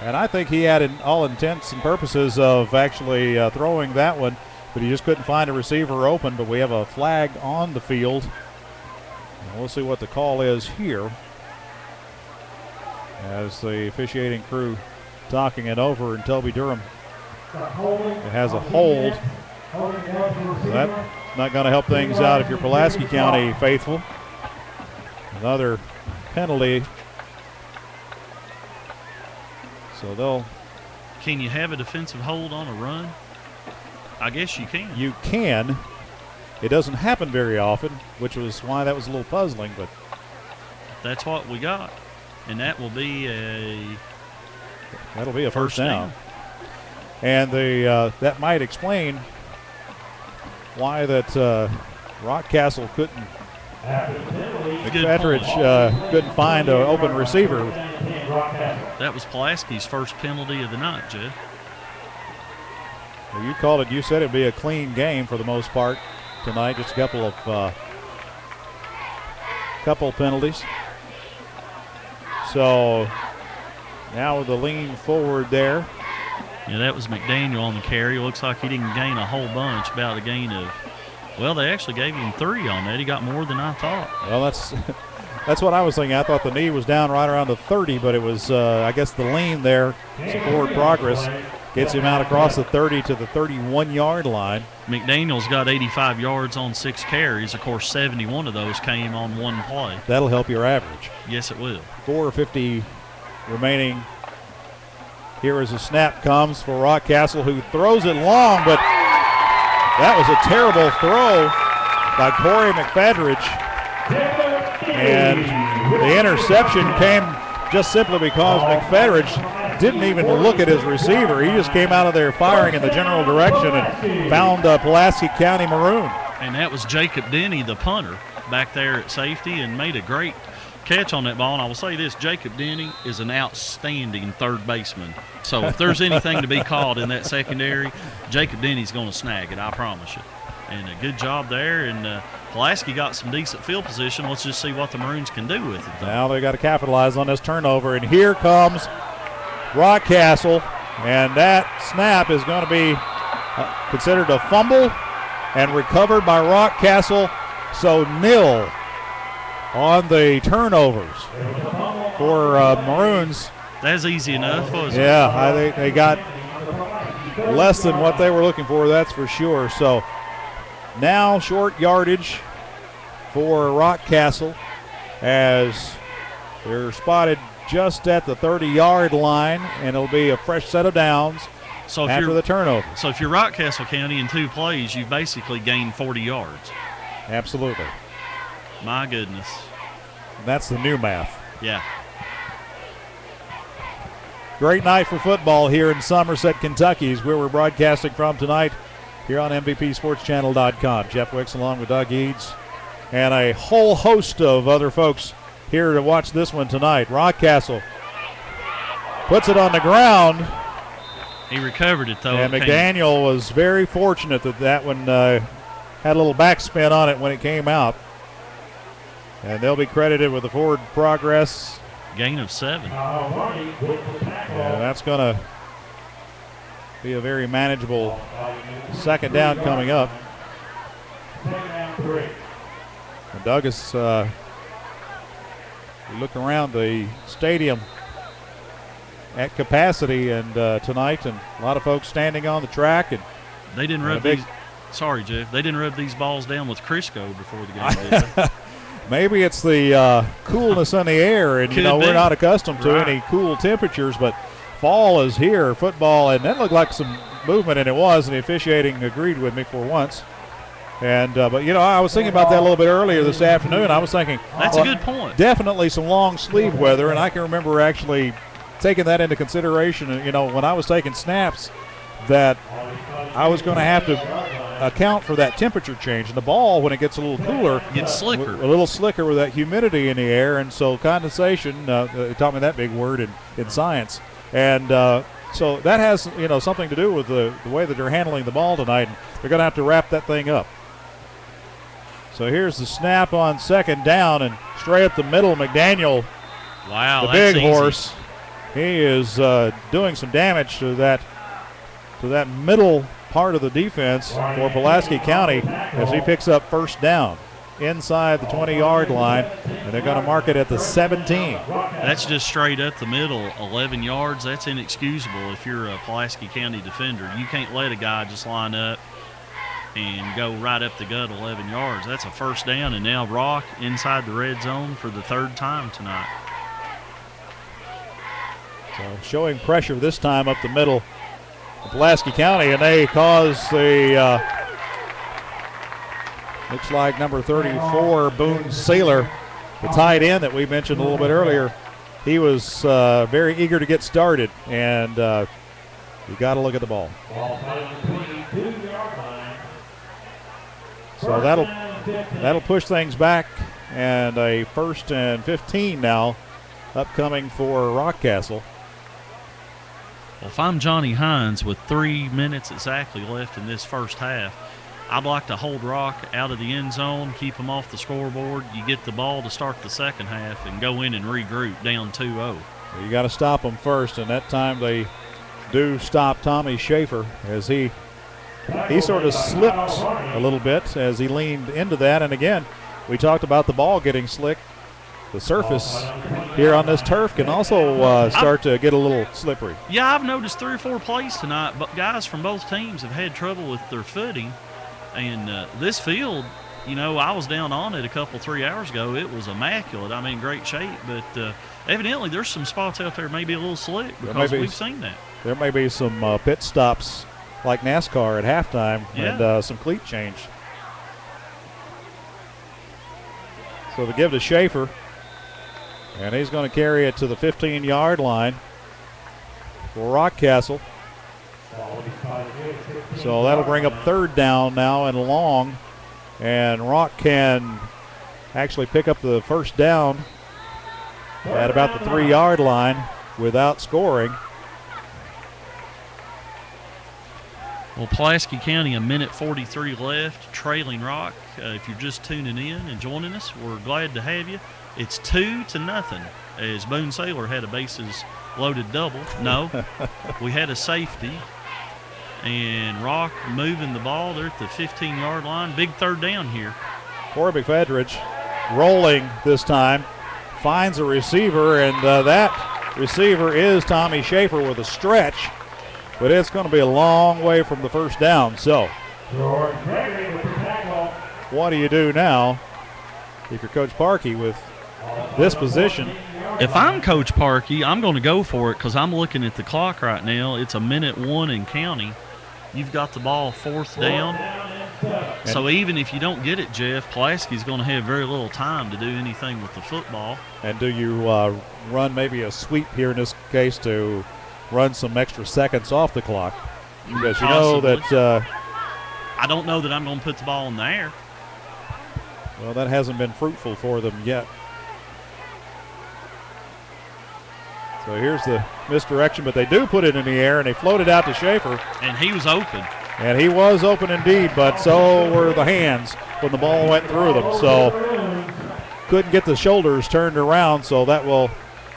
and I think he had, in all intents and purposes of actually throwing that one, but he just couldn't find a receiver open. But we have a flag on the field, and we'll see what the call is here as the officiating crew talking it over, and Toby Durham, it has a hold. So that's not going to help things out if you're Pulaski County faithful. Another penalty. So they'll. Can you have a defensive hold on a run? I guess you can. You can. It doesn't happen very often, which was why that was a little puzzling, but that's what we got. And that will be that'll be a first down. And that might explain why that Rockcastle couldn't. McFetridge couldn't find an open receiver. That was Pulaski's first penalty of the night, Jeff. Well, you called it. You said it'd be a clean game for the most part tonight. Just a couple penalties. So now with the lean forward there. Yeah, that was McDaniel on the carry. Looks like he didn't gain a whole bunch, about a gain of, well, they actually gave him 3 on that. He got more than I thought. Well, that's what I was thinking. I thought the knee was down right around the 30, but it was, I guess, the lean there, some forward progress, gets him out across the 30 to the 31-yard line. McDaniel's got 85 yards on 6 carries. Of course, 71 of those came on one play. That'll help your average. Yes, it will. 4:50 remaining. Here as a snap comes for Rockcastle, who throws it long, but that was a terrible throw by Corey McFetridge. And the interception came just simply because McFetridge didn't even look at his receiver. He just came out of there firing in the general direction and found Pulaski County Maroon. And that was Jacob Denny, the punter, back there at safety, and made a great catch on that ball. And I will say this, Jacob Denny is an outstanding third baseman. So if there's anything to be called in that secondary, Jacob Denny's going to snag it, I promise you. And a good job there. And Pulaski got some decent field position. Let's just see what the Maroons can do with it, though. Now they got to capitalize on this turnover. And here comes Rockcastle. And that snap is going to be considered a fumble and recovered by Rockcastle. So nil on the turnovers for Maroons. That's easy enough, wasn't it? Yeah, they got less than what they were looking for, that's for sure. So now short yardage for Rockcastle as they're spotted just at the 30-yard line, and it'll be a fresh set of downs after the turnover. So if you're Rockcastle County in 2 plays, you've basically gained 40 yards. Absolutely. My goodness. And that's the new math. Yeah. Great night for football here in Somerset, Kentucky, is where we're broadcasting from tonight here on MVPSportsChannel.com. Jeff Wicks along with Doug Eads and a whole host of other folks here to watch this one tonight. Rockcastle puts it on the ground. He recovered it, though. And McDaniel was very fortunate that one had a little backspin on it when it came out. And they'll be credited with the forward progress. Gain of 7. Yeah, that's going to be a very manageable second down coming up. And Doug is, we look around the stadium at capacity and tonight, and a lot of folks standing on the track. And they didn't rub these. Sorry, Jeff. They didn't rub these balls down with Crisco before the game, did they? Maybe it's the coolness in the air, and we're not accustomed to any cool temperatures, but fall is here, football, and that looked like some movement, and it was, and the officiating agreed with me for once. And but I was thinking about that a little bit earlier this afternoon. I was thinking that's a good point. Definitely some long sleeve weather, and I can remember actually taking that into consideration. When I was taking snaps, that I was going to have to account for that temperature change. And the ball, when it gets a little cooler, gets slicker. A little slicker with that humidity in the air, and so condensation. They taught me that big word in science, and so that has something to do with the way that they're handling the ball tonight. And they're going to have to wrap that thing up. So here's the snap on second down, and straight up the middle, McDaniel, wow, the big easy. horse. He is doing some damage to that middle part of the defense for Pulaski County as he picks up first down inside the 20-yard line, and they're going to mark it at the 17. That's just straight up the middle, 11 yards. That's inexcusable if you're a Pulaski County defender. You can't let a guy just line up and go right up the gut 11 yards. That's a first down, and now Rock inside the red zone for the 3rd time tonight. So showing pressure this time up the middle of Pulaski County, and they cause the looks like number 34, Boone Saylor, the tight end that we mentioned a little bit earlier. He was very eager to get started, and you got to look at the ball. So that'll push things back, and a 1st and 15 now upcoming for Rockcastle. Well, if I'm Johnny Hines with 3 minutes exactly left in this first half, I'd like to hold Rock out of the end zone, keep them off the scoreboard. You get the ball to start the second half and go in and regroup down 2-0. You got to stop them first, and that time they do stop Tommy Schaefer as he sort of slipped a little bit as he leaned into that. And again, we talked about the ball getting slick. The surface here on this turf can also start to get a little slippery. Yeah, I've noticed 3 or 4 plays tonight, but guys from both teams have had trouble with their footing. And this field, I was down on it 3 hours ago. It was immaculate. I mean, great shape. But evidently there's some spots out there maybe a little slick because we've seen that. There may be some pit stops like NASCAR at halftime and some cleat change. So the give to Schaefer. And he's going to carry it to the 15-yard line. for Rockcastle. So that'll bring up third down now and long. And Rock can actually pick up the first down at about the 3-yard line without scoring. Well, Pulaski County, a minute 43 left, trailing Rock. If you're just tuning in and joining us, we're glad to have you. It's 2-0 as Boone Sailor had a bases loaded double. No, we had a safety. And Rock moving the ball. They're at the 15-yard line. Big third down here. Corey McFedridge rolling this time. Finds a receiver, and that receiver is Tommy Schaefer with a stretch. But it's going to be a long way from the first down. So what do you do now if you're Coach Parkey with this position? If I'm Coach Parkey, I'm going to go for it because I'm looking at the clock right now. It's a minute 1 in county. You've got the ball fourth down. So even if you don't get it, Jeff, Pulaski's going to have very little time to do anything with the football. And do you run maybe a sweep here in this case to run some extra seconds off the clock? Because you know that I don't know that I'm going to put the ball in the air. Well, that hasn't been fruitful for them yet. So here's the misdirection, but they do put it in the air, and they float it out to Schaefer. And he was open. And he was open indeed, but so were the hands when the ball went through them. So couldn't get the shoulders turned around, so that will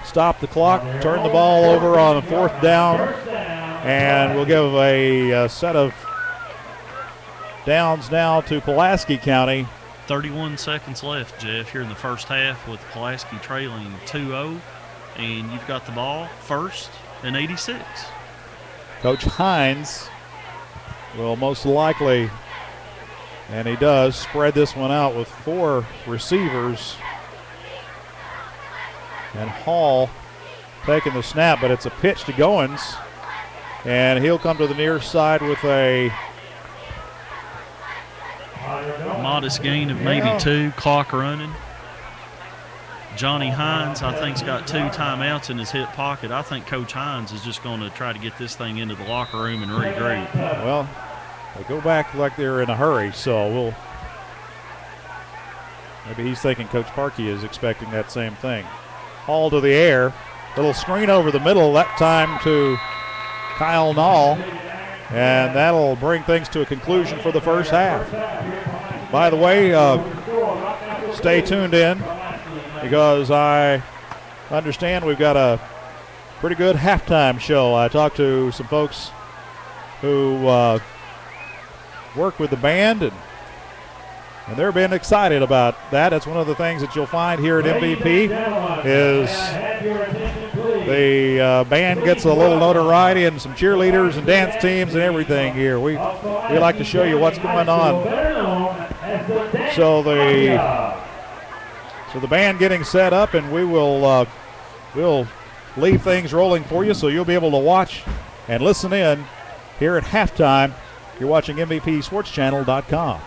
stop the clock, turn the ball over on a fourth down, and we'll give a set of downs now to Pulaski County. 31 seconds left, Jeff, here in the first half with Pulaski trailing 2-0. And you've got the ball first and 86. Coach Hines will most likely, and he does, spread this one out with 4 receivers. And Hall taking the snap, but it's a pitch to Goins. And he'll come to the near side with a modest gain of maybe 2, clock running. Johnny Hines, I think, has got 2 timeouts in his hip pocket. I think Coach Hines is just going to try to get this thing into the locker room and regroup. Well, they go back like they're in a hurry, so maybe he's thinking Coach Parkey is expecting that same thing. Hall to the air. Little screen over the middle, that time to Kyle Nall. And that'll bring things to a conclusion for the first half. By the way, stay tuned in, because I understand we've got a pretty good halftime show. I talked to some folks who work with the band, and they're being excited about that. That's one of the things that you'll find here at MVP is the band gets a little notoriety and some cheerleaders and dance teams and everything here. We like to show you what's going on. So the band getting set up, and we'll leave things rolling for you, so you'll be able to watch and listen in here at halftime. You're watching MVPSportsChannel.com.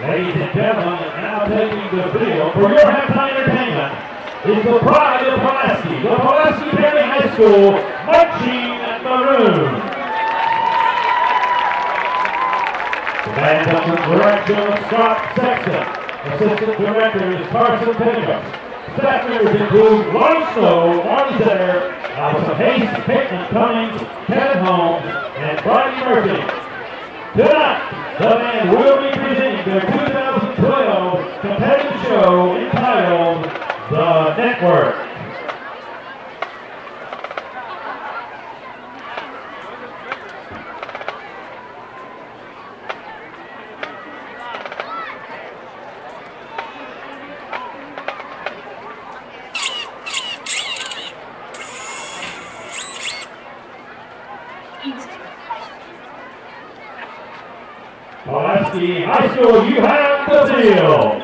Ladies and gentlemen, now taking the field for your halftime entertainment is the pride of Pulaski, the Pulaski County High School Marching Maroon. The band under the direction of Scott Sexton. Assistant Director is Carson Pincus. Staff members include Lonnie Snow, Marty Zetter, Allison Hayes, Peyton Cummings, Kevin Holmes, and Brian Murphy. Tonight, the band will be presenting their 2012 competitive show entitled The Network. Pulaski High School, you have the field.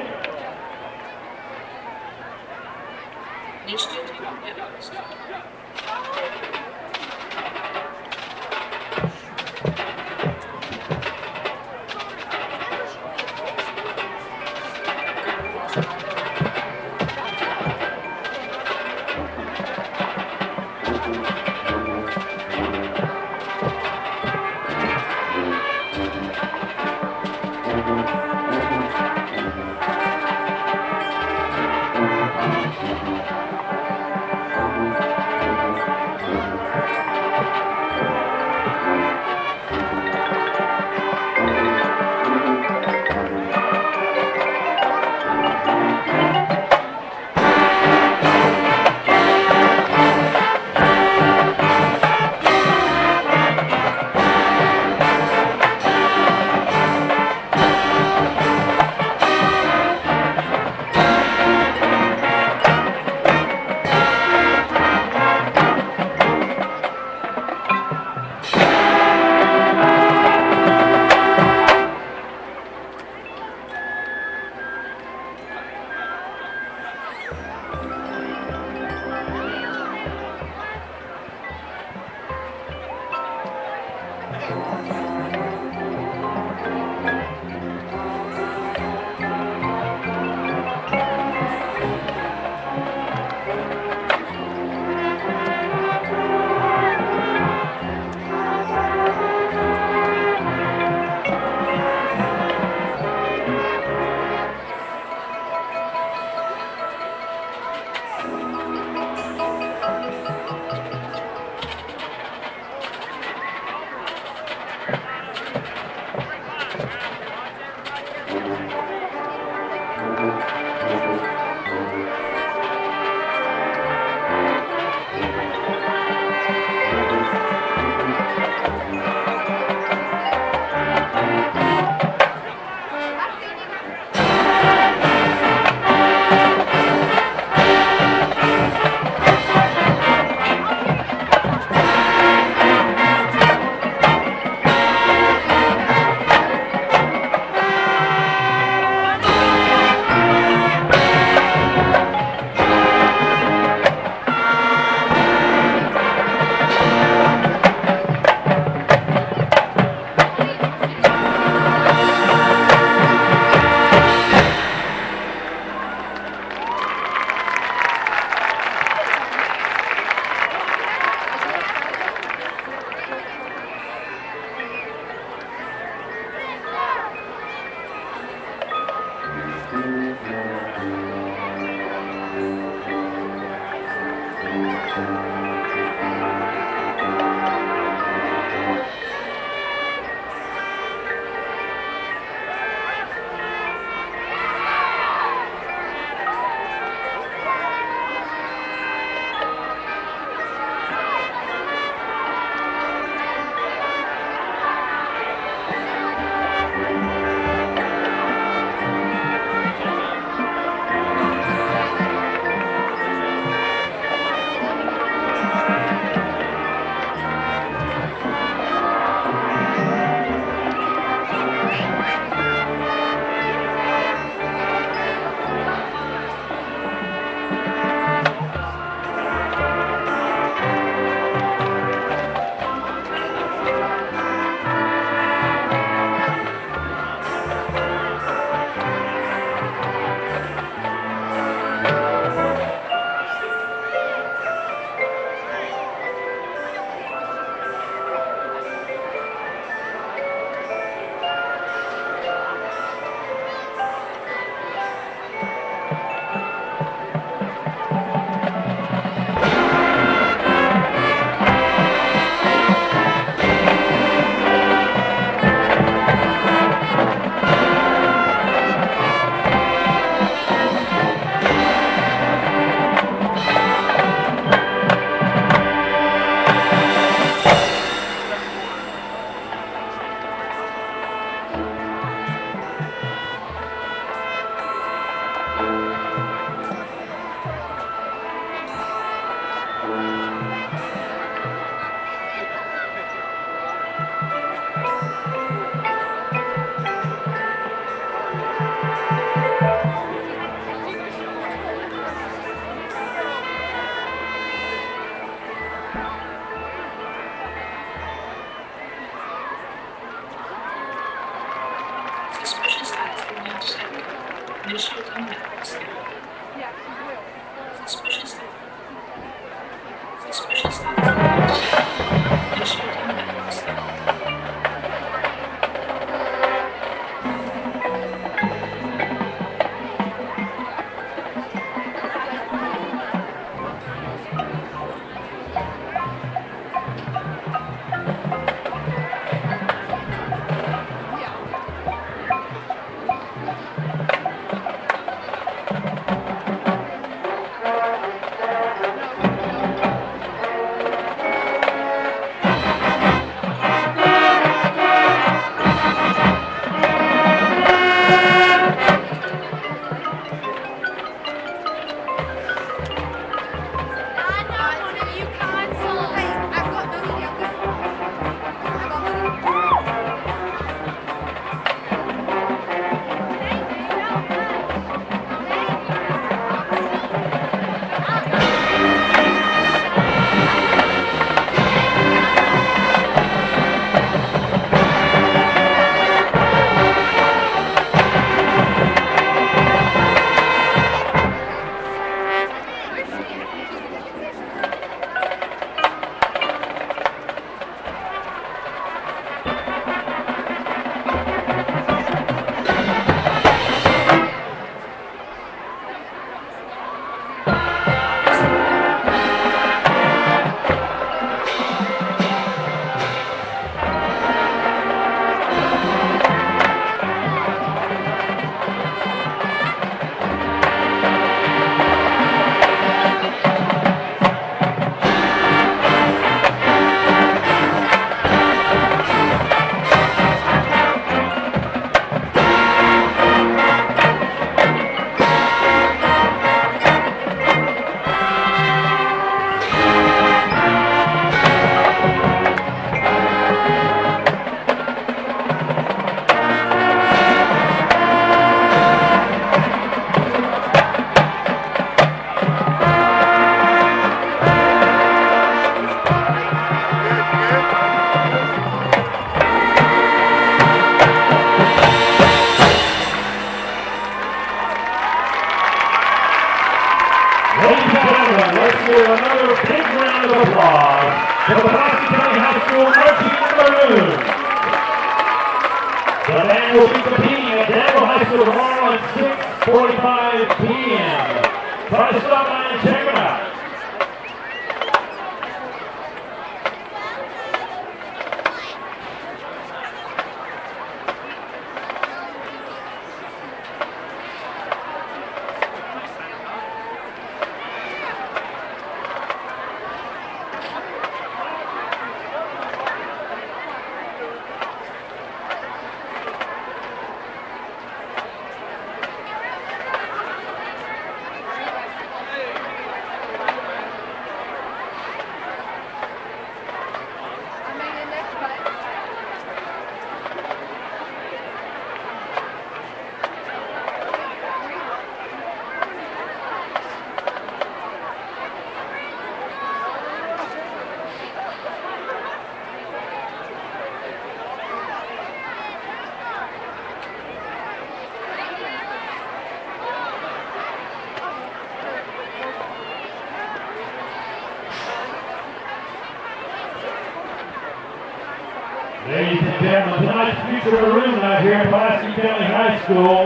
Ladies and gentlemen, tonight's future maroon out here at Pulaski County High School.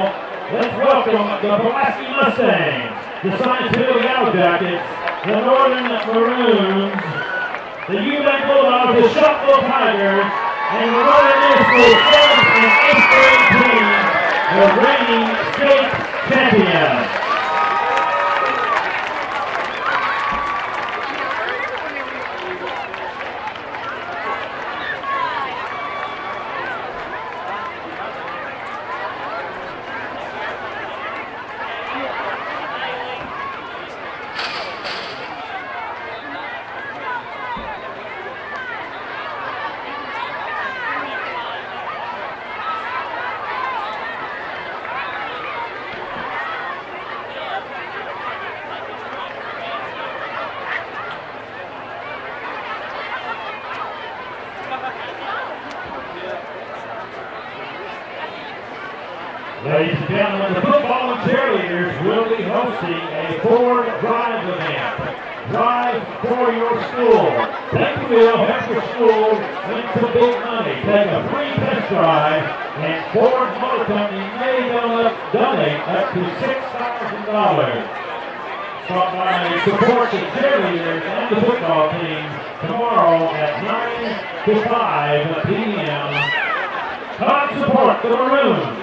Let's welcome the Pulaski Mustangs, the Scientific Yellow Jackets, the Northern Maroons, the UMac Bulldogs, the Shuffle Tigers, and the Northern Middle School 7th and 8th grade team, the reigning state champions. Ladies and gentlemen, the football and cheerleaders will be hosting a Ford Drive event. Drive for your school. Take the wheel, help your school win some big money. Take a free test drive, and Ford Motor Company may donate up to $6,000. Stop by and support the cheerleaders and the football team tomorrow at 9 to 5 p.m. Come support the Maroons.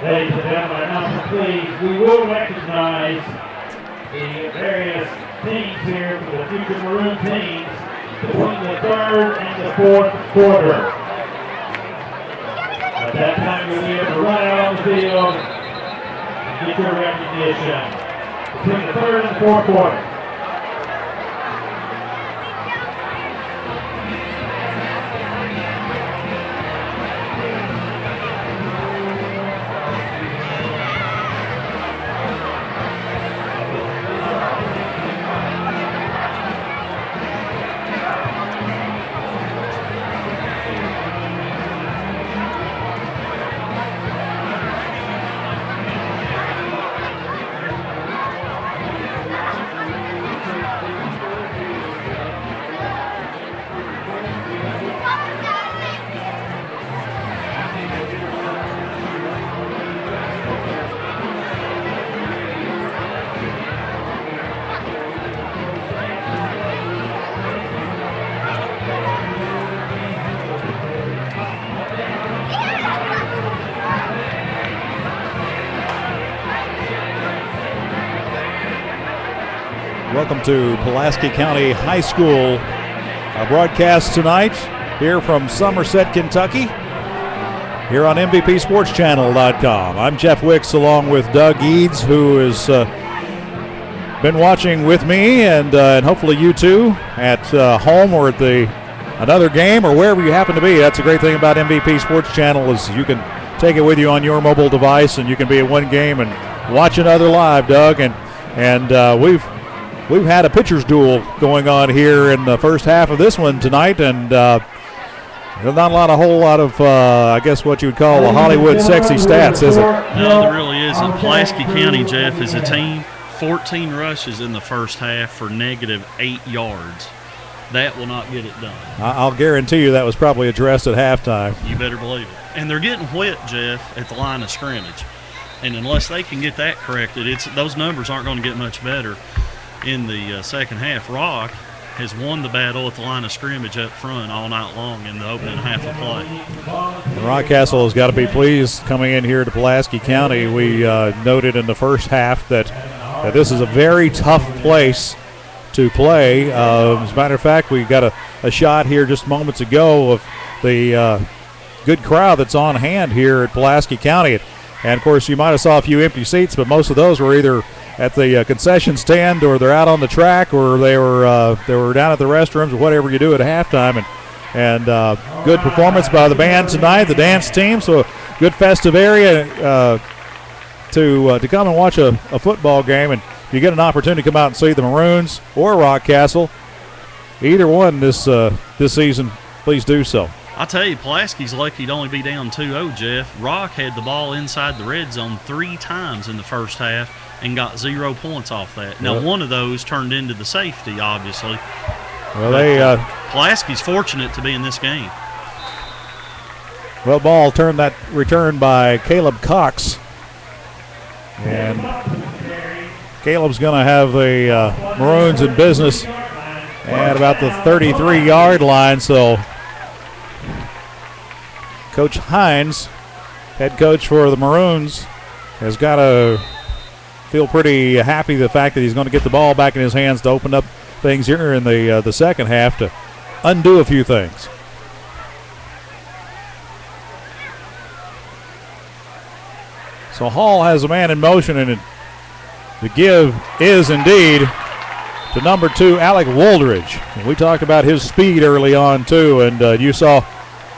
Ladies and gentlemen, announcement please. We will recognize the various teams here for the future Maroon teams between the third and the fourth quarter. At that time, you'll be able to run out on the field and get your recognition between the third and the fourth quarter. Welcome to Pulaski County High School broadcast tonight here from Somerset, Kentucky, here on MVPSportsChannel.com. I'm Jeff Wicks along with Doug Eads, who has been watching with me, and hopefully you too at home or at another game or wherever you happen to be. That's the great thing about MVP Sports Channel is you can take it with you on your mobile device, and you can be at one game and watch another live, Doug. And we've had a pitcher's duel going on here in the first half of this one tonight, and there's not a whole lot of, I guess what you would call a Hollywood sexy stats, is it? No, there really isn't. Pulaski County, Jeff, is a team, 14 rushes in the first half for -8 yards. That will not get it done. I'll guarantee you that was probably addressed at halftime. You better believe it. And they're getting wet, Jeff, at the line of scrimmage. And unless they can get that corrected, those numbers aren't going to get much better. in the second half. Rock has won the battle at the line of scrimmage up front all night long in the opening half of play. And Rockcastle has got to be pleased coming in here to Pulaski County. We noted in the first half that this is a very tough place to play. As a matter of fact, we got a shot here just moments ago of the good crowd that's on hand here at Pulaski County. And, of course, you might have saw a few empty seats, but most of those were either at the concession stand or they're out on the track or they were down at the restrooms or whatever you do at halftime. And good performance by the band tonight, the dance team. So good festive area to come and watch a football game. And if you get an opportunity to come out and see the Maroons or Rockcastle, either one this season, please do so. I'll tell you, Pulaski's lucky to only be down 2-0, Jeff. Rock had the ball inside the red zone 3 times in the first half and got 0 points off that. Now, one of those turned into the safety, obviously. Well, Pulaski's fortunate to be in this game. Well, ball returned by Caleb Cox. And Caleb's going to have the Maroons in business at about the 33-yard line. So Coach Hines, head coach for the Maroons, has got to feel pretty happy the fact that he's going to get the ball back in his hands to open up things here in the second half to undo a few things. So Hall has a man in motion, and the give is indeed to number 2, Alec Woldridge. And we talked about his speed early on too, and you saw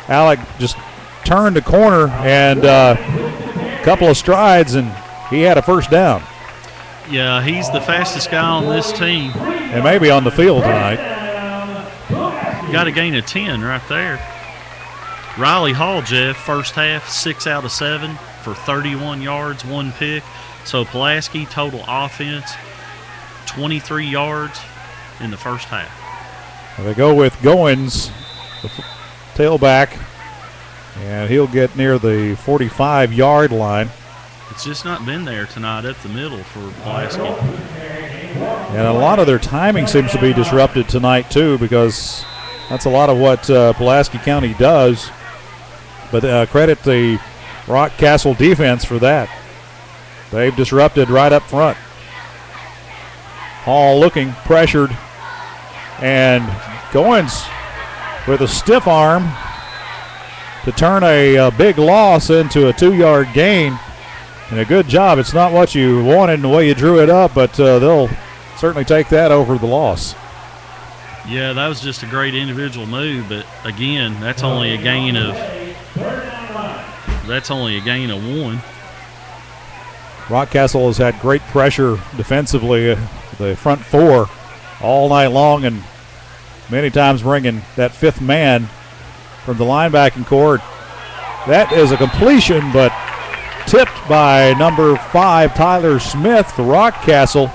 Alec just turn the corner and a couple of strides, and he had a first down. Yeah, he's the fastest guy on this team. And maybe on the field tonight. Got a gain of 10 right there. Riley Hall, Jeff, first half, 6 out of 7 for 31 yards, 1 pick. So Pulaski, total offense, 23 yards in the first half. They go with Goins, the tailback, and he'll get near the 45-yard line. It's just not been there tonight up the middle for Pulaski. And a lot of their timing seems to be disrupted tonight, too, because that's a lot of what Pulaski County does. But credit the Rockcastle defense for that. They've disrupted right up front. Hall looking pressured. And Goins with a stiff arm to turn a big loss into a 2-yard gain. And a good job. It's not what you wanted in the way you drew it up, but they'll certainly take that over the loss. Yeah, that was just a great individual move, but again, that's only a gain of 1. Rockcastle has had great pressure defensively, the front 4 all night long, and many times bringing that 5th man from the linebacking core. That is a completion, but tipped by number 5, Tyler Smith for Rockcastle.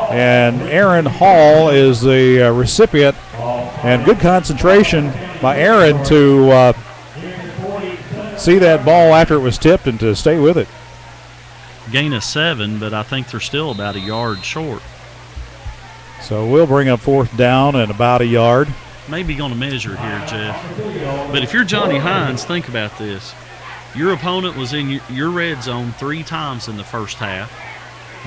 And Aaron Hall is the recipient. And good concentration by Aaron to see that ball after it was tipped and to stay with it. Gain of 7, but I think they're still about a yard short. So we'll bring up 4th down and about a yard. Maybe going to measure it here, Jeff. But if you're Johnny Hines, think about this. Your opponent was in your red zone 3 times in the first half.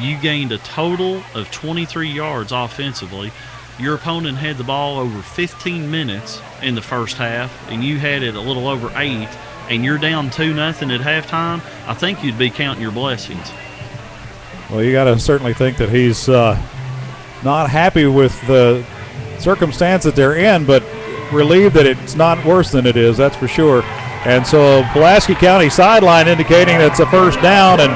You gained a total of 23 yards offensively. Your opponent had the ball over 15 minutes in the first half, and you had it a little over 8, and you're down 2-0 at halftime. I think you'd be counting your blessings. Well, you got to certainly think that he's not happy with the circumstance that they're in, but relieved that it's not worse than it is, that's for sure. And so Pulaski County sideline indicating that it's a first down, and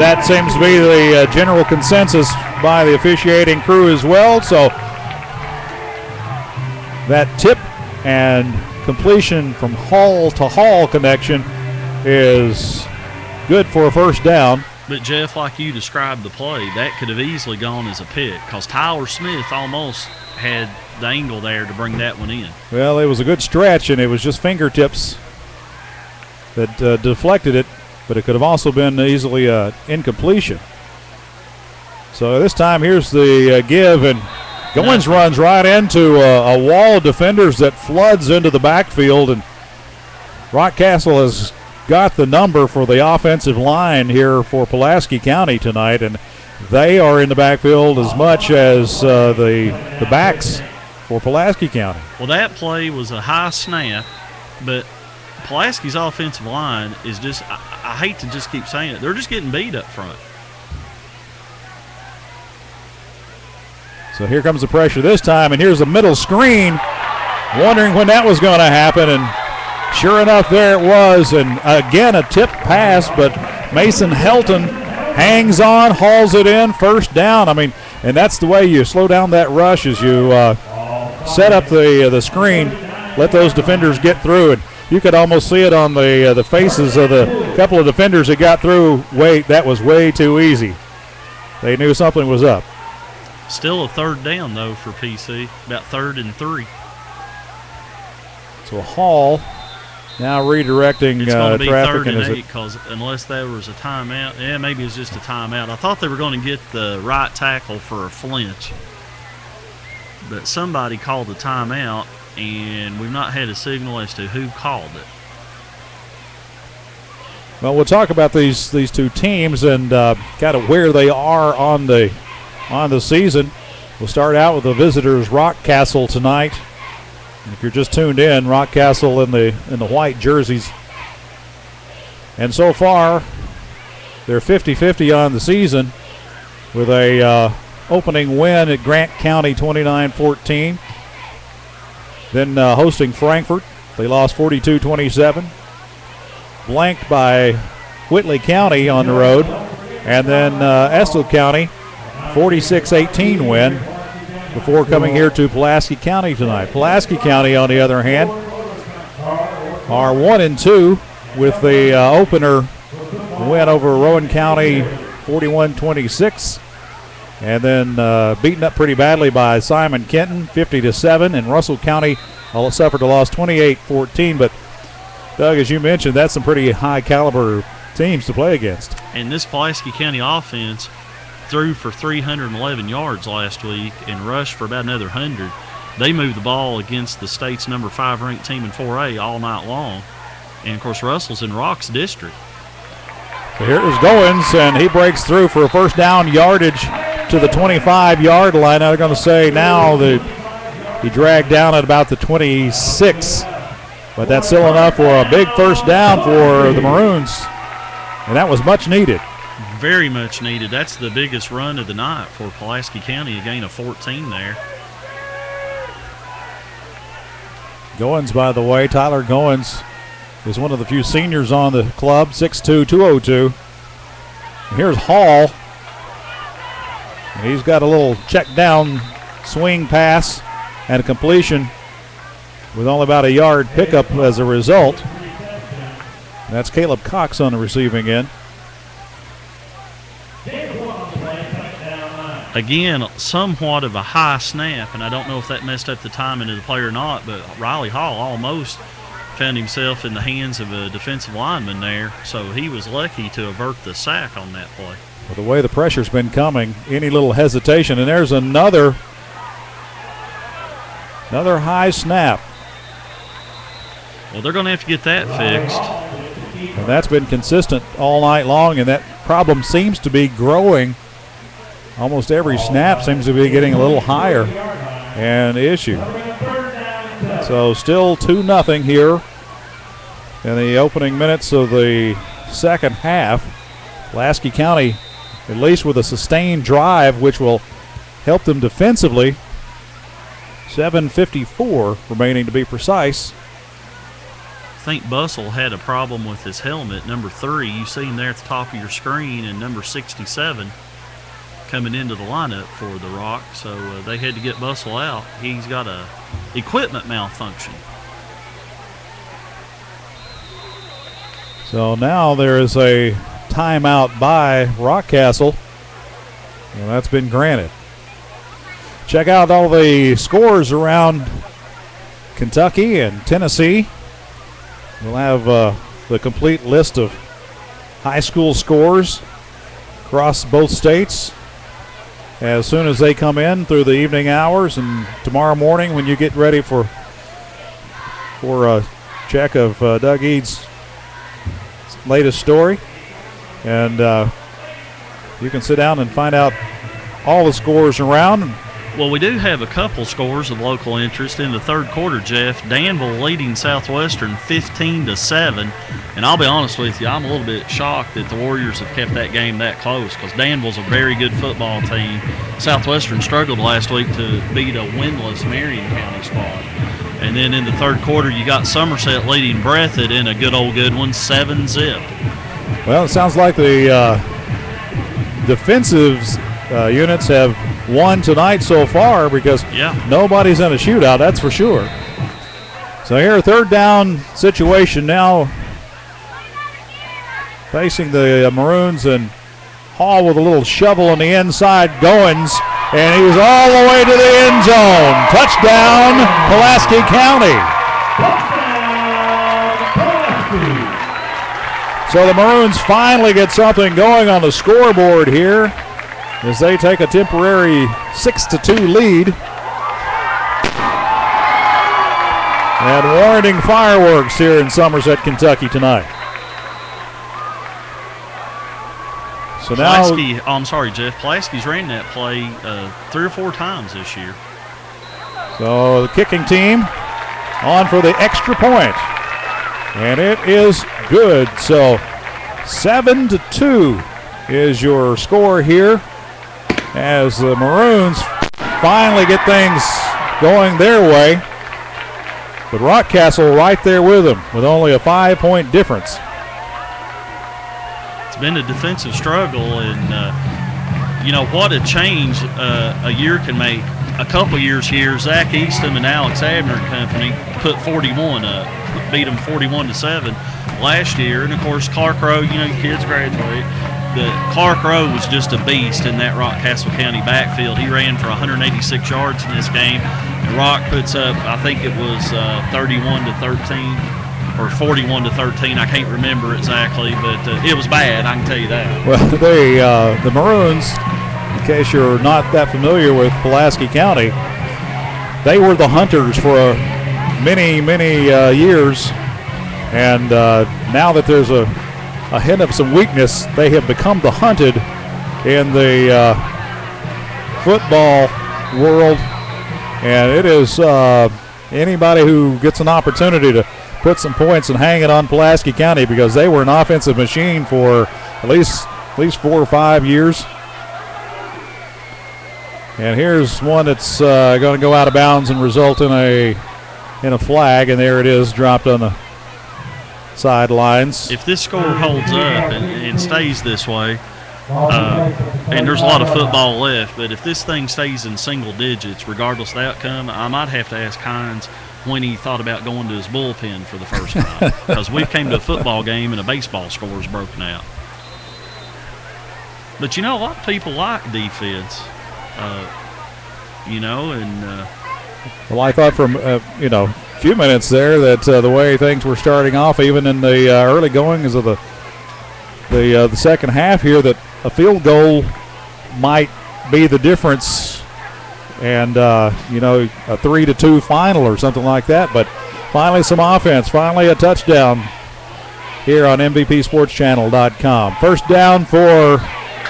that seems to be the general consensus by the officiating crew as well. So that tip and completion from Hall to Hall connection is good for a first down. But, Jeff, like you described the play, that could have easily gone as a pick because Tyler Smith almost had the angle there to bring that one in. Well, it was a good stretch, and it was just fingertips that deflected it, but it could have also been easily an incompletion. So this time here's the give, and Goins runs right into a wall of defenders that floods into the backfield, and Rockcastle has got the number for the offensive line here for Pulaski County tonight, and they are in the backfield as much as the backs for Pulaski County. Well, that play was a high snap, but Pulaski's offensive line is just, I hate to just keep saying it, they're just getting beat up front. So here comes the pressure this time, and here's a middle screen, wondering when that was going to happen, and sure enough, there it was, and again a tip pass, but Mason Helton hangs on, hauls it in, first down. I mean, and that's the way you slow down that rush, is you set up the screen, let those defenders get through, and you could almost see it on the faces of the couple of defenders that got through. Wait, that was way too easy. They knew something was up. Still a third down, though, for PC, about 3rd and 3. So Hall now redirecting it's going to be traffic. 3rd and 8, because unless there was a timeout, maybe it's just a timeout. I thought they were going to get the right tackle for a flinch, but somebody called the timeout, and we've not had a signal as to who called it. Well, we'll talk about these two teams and kind of where they are on the season. We'll start out with the visitors, Rockcastle, tonight. And if you're just tuned in, Rockcastle in the white jerseys. And so far, they're 50-50 on the season with a opening win at Grant County 29-14. Then hosting Frankfort, they lost 42-27. Blanked by Whitley County on the road. And then Estill County, 46-18 win before coming here to Pulaski County tonight. Pulaski County, on the other hand, are 1-2 with the opener win over Rowan County 41-26. And then beaten up pretty badly by Simon Kenton, 50-7. And Russell County suffered a loss 28-14. But, Doug, as you mentioned, that's some pretty high-caliber teams to play against. And this Pulaski County offense threw for 311 yards last week and rushed for about another 100. They moved the ball against the state's number 5 ranked team in 4A all night long. And, of course, Russell's in Rock's district. Here is Goins, and he breaks through for a first down, yardage to the 25-yard line. I'm going to say now that he dragged down at about the 26. But that's still enough for a big first down for the Maroons. And that was much needed. Very much needed. That's the biggest run of the night for Pulaski County, a gain of 14 there. Goins, by the way, Tyler Goins is one of the few seniors on the club, 6'2", 202. Here's Hall. And he's got a little check down swing pass and a completion with only about a yard pickup as a result. And that's Caleb Cox on the receiving end. Again, somewhat of a high snap, and I don't know if that messed up the timing of the play or not, but Riley Hall almost found himself in the hands of a defensive lineman there, so he was lucky to avert the sack on that play. Well, the way the pressure's been coming, any little hesitation, and there's another high snap. Well, they're going to have to get that fixed. And that's been consistent all night long, and that problem seems to be growing. Almost every snap seems to be getting a little higher an issue. So still 2-0 here in the opening minutes of the second half. Pulaski County, at least with a sustained drive, which will help them defensively. 7:54 remaining to be precise. I think Bustle had a problem with his helmet, number 3. You see him there at the top of your screen, and number 67 coming into the lineup for the Rock. So they had to get Bustle out. He's got a equipment malfunction. So now there is a timeout by Rockcastle. Well, that's been granted. Check out all the scores around Kentucky and Tennessee. We'll have the complete list of high school scores across both states as soon as they come in through the evening hours, and tomorrow morning when you get ready for a check of Doug Eads' latest story. And you can sit down and find out all the scores around. Well, we do have a couple scores of local interest in the third quarter, Jeff. Danville leading Southwestern 15-7. And I'll be honest with you, I'm a little bit shocked that the Warriors have kept that game that close, because Danville's a very good football team. Southwestern struggled last week to beat a winless Marion County squad. And then in the third quarter, you got Somerset leading Breathitt in a good one, 7-0. Well, it sounds like the defensive units have won tonight so far, because nobody's in a shootout, that's for sure. So here, a third down situation now facing the Maroons, and Hall with a little shovel on the inside, Goins, and he was all the way to the end zone. Touchdown, Pulaski County. So the Maroons finally get something going on the scoreboard here as they take a temporary 6-2 lead. And warning fireworks here in Somerset, Kentucky tonight. So Pulaski, now, I'm sorry, Jeff. Pulaski's ran that play 3 or 4 times this year. So the kicking team on for the extra point. And it is good. So 7-2 is your score here as the Maroons finally get things going their way. But Rockcastle right there with them with only a 5-point difference. It's been a defensive struggle, and you know what a change a year can make. A couple years here, Zach Eastham and Alex Abner and company put 41 up, beat them 41-7 last year. And of course, Clark Rowe, you know, kids graduate. Clark Rowe was just a beast in that Rockcastle County backfield. He ran for 186 yards in this game. And Rock puts up, I think it was 31-13 or 41-13. I can't remember exactly, but it was bad. I can tell you that. Well, the Maroons, in case you're not that familiar with Pulaski County, they were the hunters for many years, and now that there's a hint of some weakness, they have become the hunted in the football world, and it is anybody who gets an opportunity to put some points and hang it on Pulaski County, because they were an offensive machine for at least 4 or 5 years. And here's one that's going to go out of bounds and result in a flag, and there it is, dropped on the sidelines. If this score holds up and stays this way, and there's a lot of football left, but if this thing stays in single digits, regardless of the outcome, I might have to ask Hines when he thought about going to his bullpen for the first time, because we came to a football game and a baseball score is broken out. But you know, a lot of people like defense, you know, and well, I thought from you know, a few minutes there that the way things were starting off, even in the early goings of the second half here, that a field goal might be the difference, and you know, a 3-2 final or something like that. But finally some offense, finally a touchdown here on MVPSportsChannel.com. First down for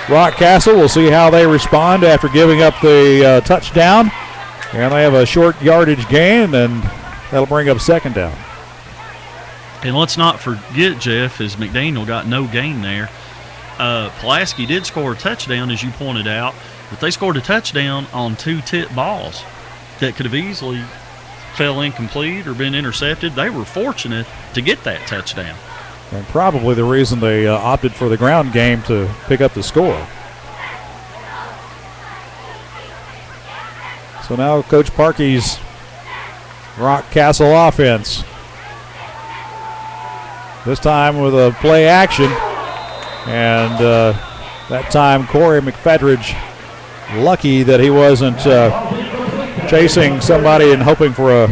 Rockcastle. We'll see how they respond after giving up the touchdown, and they have a short yardage gain, and that'll bring up second down. And let's not forget, Jeff, as McDaniel got no gain there, Pulaski did score a touchdown, as you pointed out, but they scored a touchdown on 2 tipped balls that could have easily fell incomplete or been intercepted. They were fortunate to get that touchdown. And probably the reason they opted for the ground game to pick up the score. So now Coach Parkey's Rockcastle offense. This time with a play action. And that time Corey McFedridge, lucky that he wasn't chasing somebody and hoping for a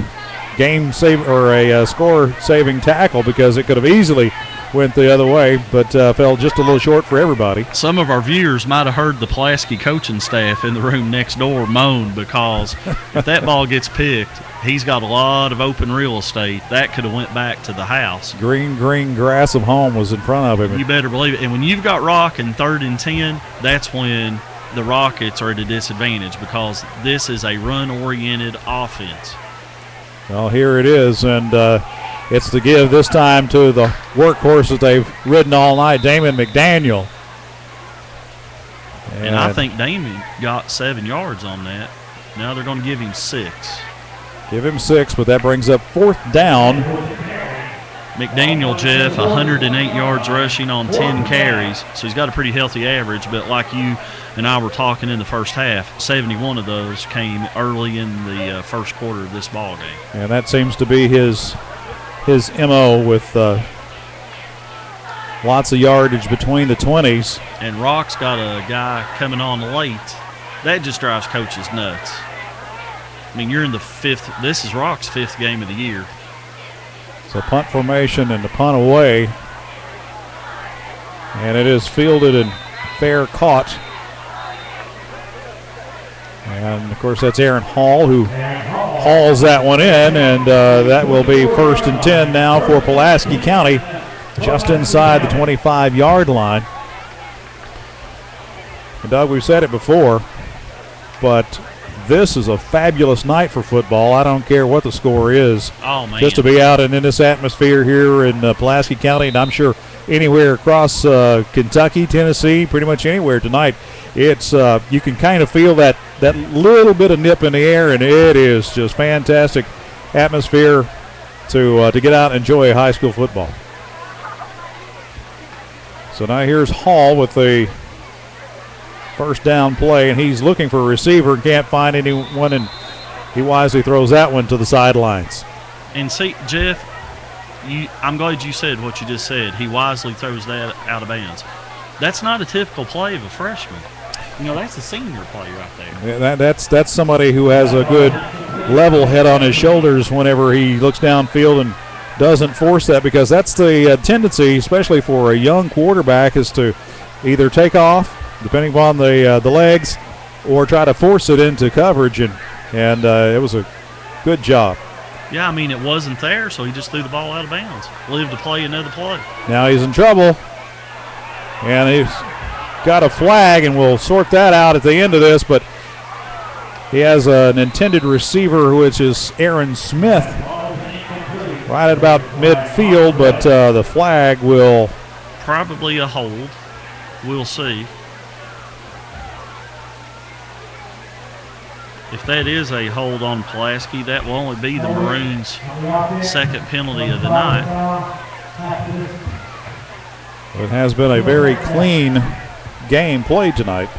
game save or a score-saving tackle, because it could have easily went the other way, but fell just a little short for everybody. Some of our viewers might have heard the Pulaski coaching staff in the room next door moan, because if that ball gets picked, he's got a lot of open real estate. That could have went back to the house. Green grass of home was in front of him. You better believe it. And when you've got Rock in 3rd and 10, that's when the Rockets are at a disadvantage, because this is a run-oriented offense. Well, here it is, and it's to give this time to the workhorse that they've ridden all night, Damon McDaniel. And I think Damon got 7 yards on that. Now they're going to give him 6. Give him 6, but that brings up 4th down. McDaniel, Jeff, 108 yards rushing on 10 carries, so he's got a pretty healthy average, but like you and I were talking in the first half, 71 of those came early in the first quarter of this ball game. And that seems to be his MO, with lots of yardage between the 20s. And Rock's got a guy coming on late. That just drives coaches nuts. I mean, you're in the 5th. This is Rock's 5th game of the year. So punt formation and the punt away. And it is fielded and fair caught. And, of course, that's Aaron Hall who hauls that one in. And that will be 1st and 10 now for Pulaski County, just inside the 25-yard line. And, Doug, we've said it before, but this is a fabulous night for football. I don't care what the score is. Oh, man. Just to be out and in this atmosphere here in Pulaski County, and I'm sure anywhere across Kentucky, Tennessee, pretty much anywhere tonight, it's you can kind of feel that little bit of nip in the air, and it is just fantastic atmosphere to get out and enjoy high school football. So now here's Hall with the first down play, and he's looking for a receiver and can't find anyone, and he wisely throws that one to the sidelines. And see, Jeff, I'm glad you said what you just said. He wisely throws that out of bounds. That's not a typical play of a freshman. You know, that's a senior play right there. Yeah, that's somebody who has a good level head on his shoulders whenever he looks downfield and doesn't force that, because that's the tendency, especially for a young quarterback, is to either take off, depending upon the legs, or try to force it into coverage, and it was a good job. Yeah, I mean, it wasn't there, so he just threw the ball out of bounds. Lived to play another play. Now he's in trouble, and he's got a flag, and we'll sort that out at the end of this, but he has an intended receiver, which is Aaron Smith, right at about midfield, but the flag will... Probably a hold. We'll see. If that is a hold on Pulaski, that will only be the Maroons' second penalty of the night. It has been a very clean game played tonight.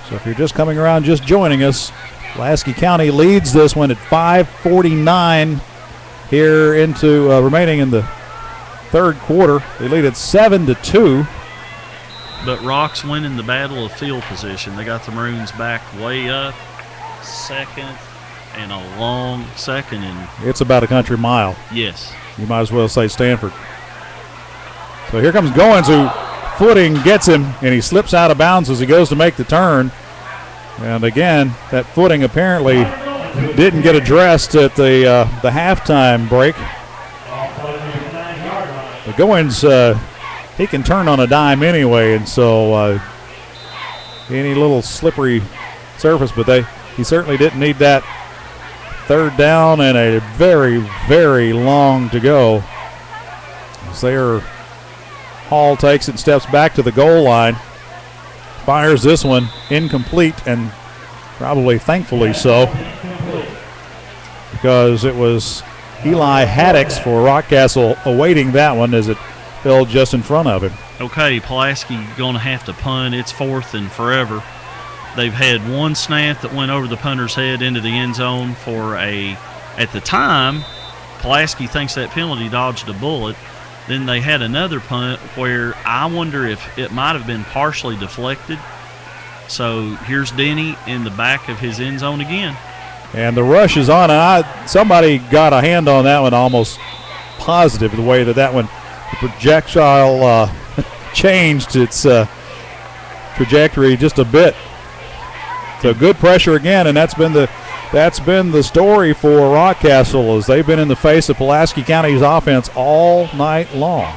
So if you're just coming around, just joining us, Pulaski County leads this one at 5:49 here into remaining in the third quarter. They lead at 7-2. But Rock's winning the battle of field position. They got the Maroons back way up, second, and a long second. And it's about a country mile. Yes. You might as well say Stanford. So here comes Goins, who footing gets him, and he slips out of bounds as he goes to make the turn. And again, that footing apparently didn't get addressed at the halftime break. But Goins, he can turn on a dime anyway, and so any little slippery surface, but he certainly didn't need that. Third down and a very, very long to go. As Hall takes it, steps back to the goal line, fires this one incomplete, and probably thankfully so, because it was Eli Haddix for Rockcastle awaiting that one as it fell just in front of him. Okay, Pulaski going to have to punt. It's 4th and forever. They've had one snap that went over the punter's head into the end zone at the time, Pulaski thinks that penalty dodged a bullet. Then they had another punt where I wonder if it might have been partially deflected. So here's Denny in the back of his end zone again. And the rush is on. Somebody got a hand on that one, almost positive, the way that one, the projectile changed its trajectory just a bit. So good pressure again, and that's been the story for Rockcastle, as they've been in the face of Pulaski County's offense all night long.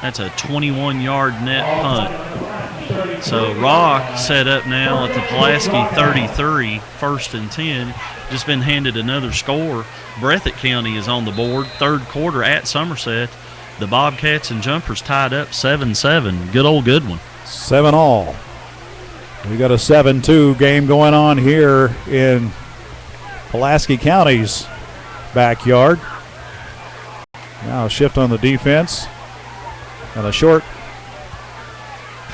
That's a 21-yard net punt. So Rock set up now at the Pulaski 33, 1st and 10. Just been handed another score. Breathitt County is on the board. Third quarter at Somerset. The Bobcats and Jumpers tied up 7-7. Good old good one. 7-all. We got a 7-2 game going on here in Pulaski County's backyard. Now a shift on the defense. And a short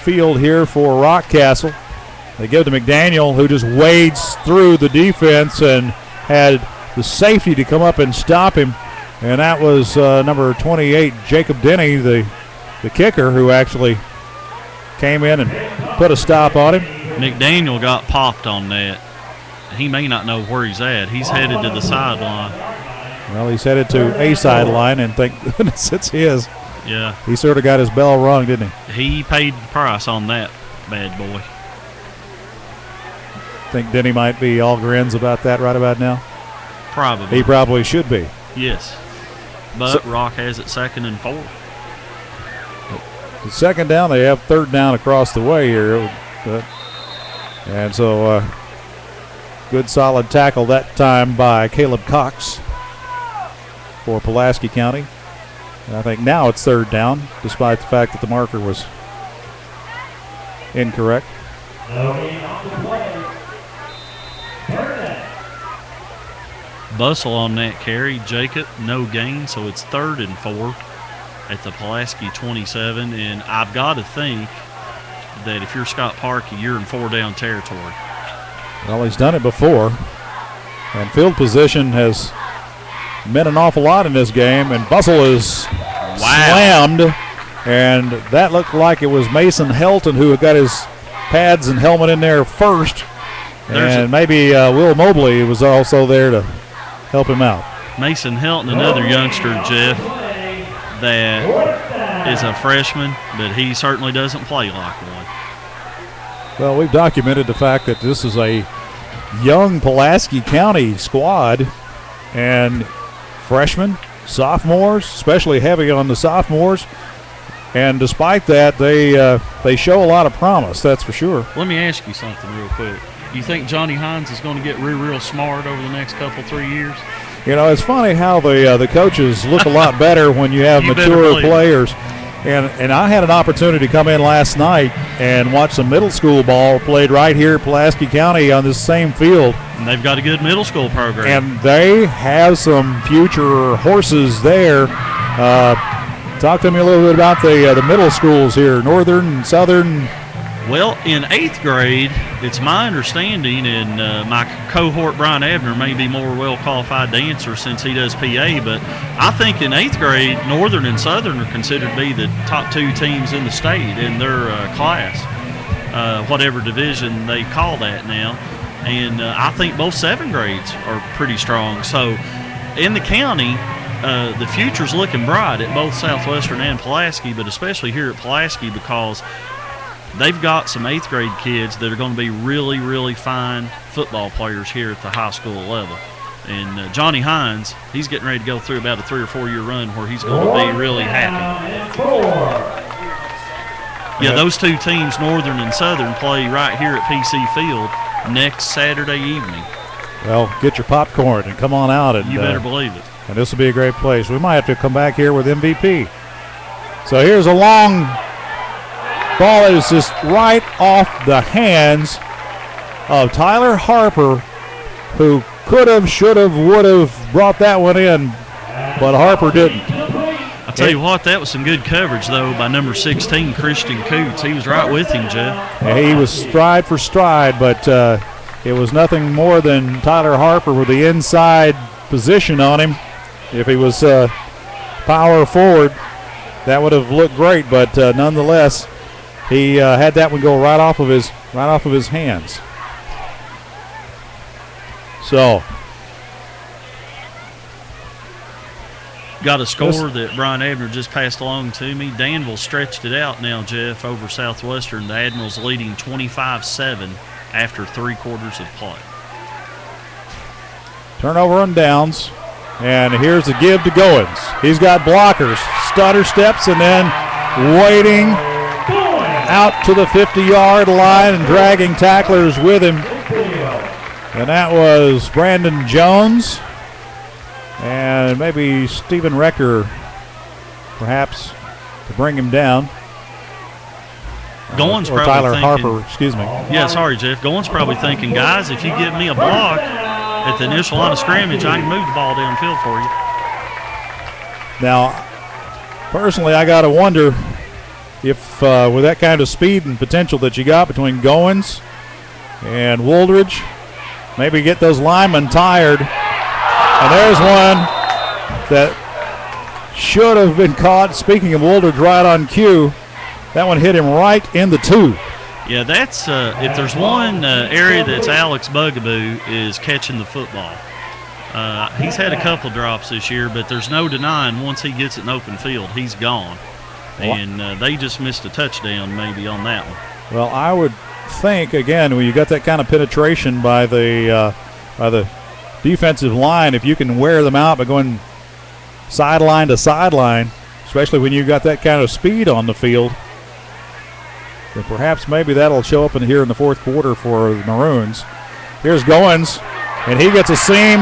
field here for Rockcastle. They give to McDaniel, who just wades through the defense and had the safety to come up and stop him. And that was number 28, Jacob Denny, the kicker, who actually came in and put a stop on him. McDaniel got popped on that. He may not know where he's at. He's headed to the sideline. Well, he's headed to a sideline, and thank goodness it's his. Yeah. He sort of got his bell rung, didn't he? He paid the price on that bad boy. Think Denny might be all grins about that right about now? Probably. He probably should be. Yes. But Rock has it 2nd and 4. The second down, they have third down across the way here. And so good solid tackle that time by Caleb Cox for Pulaski County. And I think now it's third down, despite the fact that the marker was incorrect. Bustle on that carry. Jacob, no gain, so it's 3rd and 4 at the Pulaski 27. And I've got to think that if you're Scott Parkey, you're in 4-down territory. Well, he's done it before. And field position has meant an awful lot in this game. And Bustle is slammed. And that looked like it was Mason Helton who got his pads and helmet in there first. And maybe Will Mobley was also there to help him out. Mason Helton, another youngster, Jeff, that is a freshman, but he certainly doesn't play like one. Well, we've documented the fact that this is a young Pulaski County squad, and freshmen, sophomores, especially heavy on the sophomores. And despite that, they show a lot of promise, that's for sure. Let me ask you something real quick. You think Johnny Hines is going to get real smart over the next 3 years? You know, it's funny how the coaches look a lot better when you have mature players. And I had an opportunity to come in last night and watch some middle school ball played right here at Pulaski County on this same field. And they've got a good middle school program. And they have some future horses there. Talk to me a little bit about the middle schools here, Northern and Southern. Well, in 8th grade, it's my understanding, and my cohort Brian Abner may be more well-qualified to answer since he does PA, but I think in 8th grade, Northern and Southern are considered to be the top 2 teams in the state in their class, whatever division they call that now. And I think both 7th grades are pretty strong. So in the county, the future's looking bright at both Southwestern and Pulaski, but especially here at Pulaski because they've got some 8th grade kids that are going to be really, really fine football players here at the high school level. And Johnny Hines, he's getting ready to go through about a 3 or 4 year run where he's going to be really happy. Yeah, those 2 teams, Northern and Southern, play right here at PC Field next Saturday evening. Well, get your popcorn and come on out. And you better believe it. And this will be a great place. We might have to come back here with MVP. So here's a long ball that is just right off the hands of Tyler Harper, who could have, should have, would have brought that one in, but Harper didn't. I'll tell you what, that was some good coverage, though, by number 16, Christian Coots. He was right with him, Jeff. Yeah, he was stride for stride, but it was nothing more than Tyler Harper with the inside position on him. If he was power forward, that would have looked great, but nonetheless, he had that one go right off of his hands. So Got a score that Brian Abner just passed along to me. Danville stretched it out now, Jeff, over Southwestern. The Admirals leading 25-7 after 3 quarters of play. Turnover on downs. And here's the give to Goins. He's got blockers, stutter steps, and then waiting out to the 50-yard line and dragging tacklers with him. And that was Brandon Jones and maybe Stephen Rector, perhaps, to bring him down. Goins or probably Tyler thinking, Harper, excuse me. Yeah, sorry, Jeff. Goins probably thinking, guys, if you give me a block at the initial line of scrimmage, I can move the ball downfield for you. Now, personally, I got to wonder if with that kind of speed and potential that you got between Goins and Wooldridge, maybe get those linemen tired. And there's one that should have been caught. Speaking of Wooldridge, right on cue, that one hit him right in the 2. Yeah, that's if there's one area that's Alex Bugaboo is catching the football. He's had a couple drops this year, but there's no denying once he gets it in open field, he's gone. And they just missed a touchdown maybe on that one. Well, I would think, again, when you got that kind of penetration by the defensive line, if you can wear them out by going sideline to sideline, especially when you got that kind of speed on the field, then perhaps maybe that'll show up here in the fourth quarter for the Maroons. Here's Goins, and he gets a seam,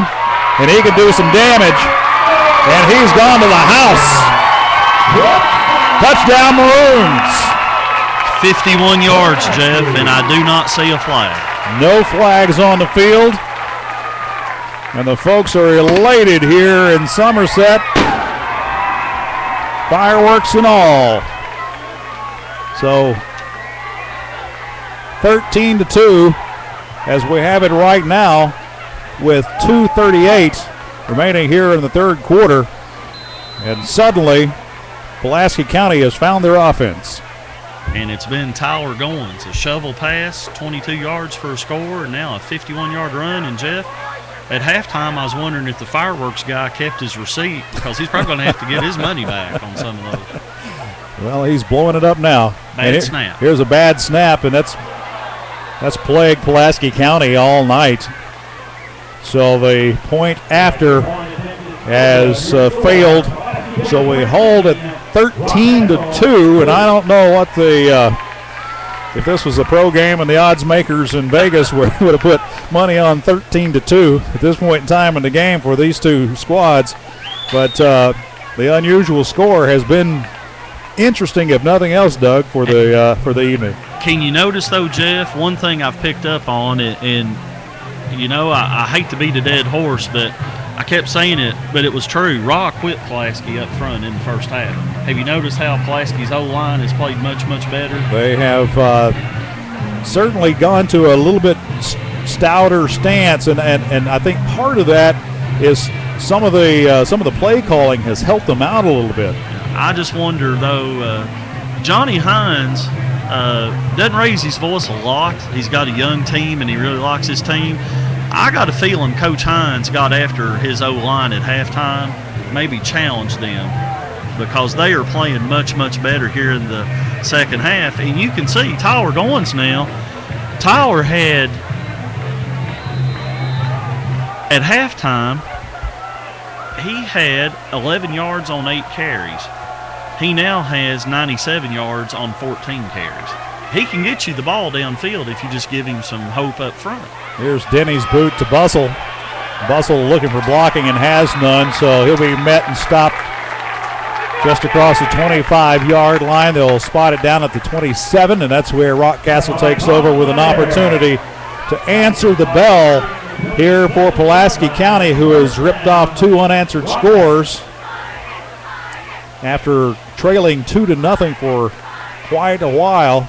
and he can do some damage, and he's gone to the house. Touchdown, Maroons. 51 yards, Jeff, and I do not see a flag. No flags on the field, and the folks are elated here in Somerset. Fireworks and all. So 13-2 as we have it right now with 2:38 remaining here in the third quarter. And suddenly Pulaski County has found their offense. And it's been Tyler Goins, a shovel pass, 22 yards for a score, and now a 51-yard run. And Jeff, at halftime I was wondering if the fireworks guy kept his receipt, because he's probably going to have to get his money back on some of those. Well, he's blowing it up now. Bad snap. Here's a bad snap, and that's plagued Pulaski County all night. So the point after has failed. So we hold at 13-2, and I don't know what if this was a pro game and the odds makers in Vegas would have put money on 13-2 at this point in time in the game for these two squads. But the unusual score has been interesting, if nothing else, Doug, for the evening. Can you notice, though, Jeff, one thing I've picked up on, and I hate to beat a dead horse, but I kept saying it, but it was true. Rock quit Pulaski up front in the first half. Have you noticed how Pulaski's O-line has played much, much better? They have certainly gone to a little bit stouter stance, and I think part of that is some of the play calling has helped them out a little bit. I just wonder, though, Johnny Hines doesn't raise his voice a lot. He's got a young team, and he really likes his team. I got a feeling Coach Hines got after his O-line at halftime, maybe challenged them, because they are playing much, much better here in the second half. And you can see Tyler Goins now. Tyler had, at halftime, he had 11 yards on 8 carries. He now has 97 yards on 14 carries. He can get you the ball downfield if you just give him some hope up front. Here's Denny's boot to Bussell. Bussell looking for blocking and has none, so he'll be met and stopped just across the 25-yard line. They'll spot it down at the 27, and that's where Rockcastle takes over with an opportunity to answer the bell here for Pulaski County, who has ripped off 2 unanswered scores after trailing 2-0 for quite a while.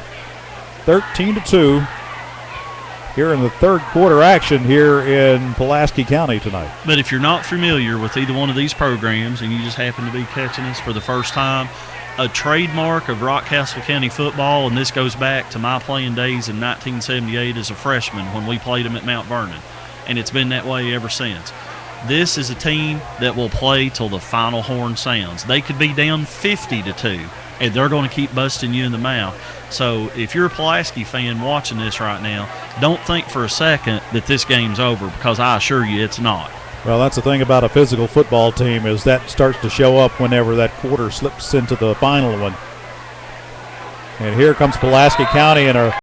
13-2 here in the third quarter action here in Pulaski County tonight. But if you're not familiar with either one of these programs and you just happen to be catching us for the first time, a trademark of Rockcastle County football, and this goes back to my playing days in 1978 as a freshman when we played them at Mount Vernon, and it's been that way ever since. This is a team that will play till the final horn sounds. They could be down 50-2, and they're going to keep busting you in the mouth. So if you're a Pulaski fan watching this right now, don't think for a second that this game's over, because I assure you it's not. Well, that's the thing about a physical football team, is that starts to show up whenever that quarter slips into the final one. And here comes Pulaski County in a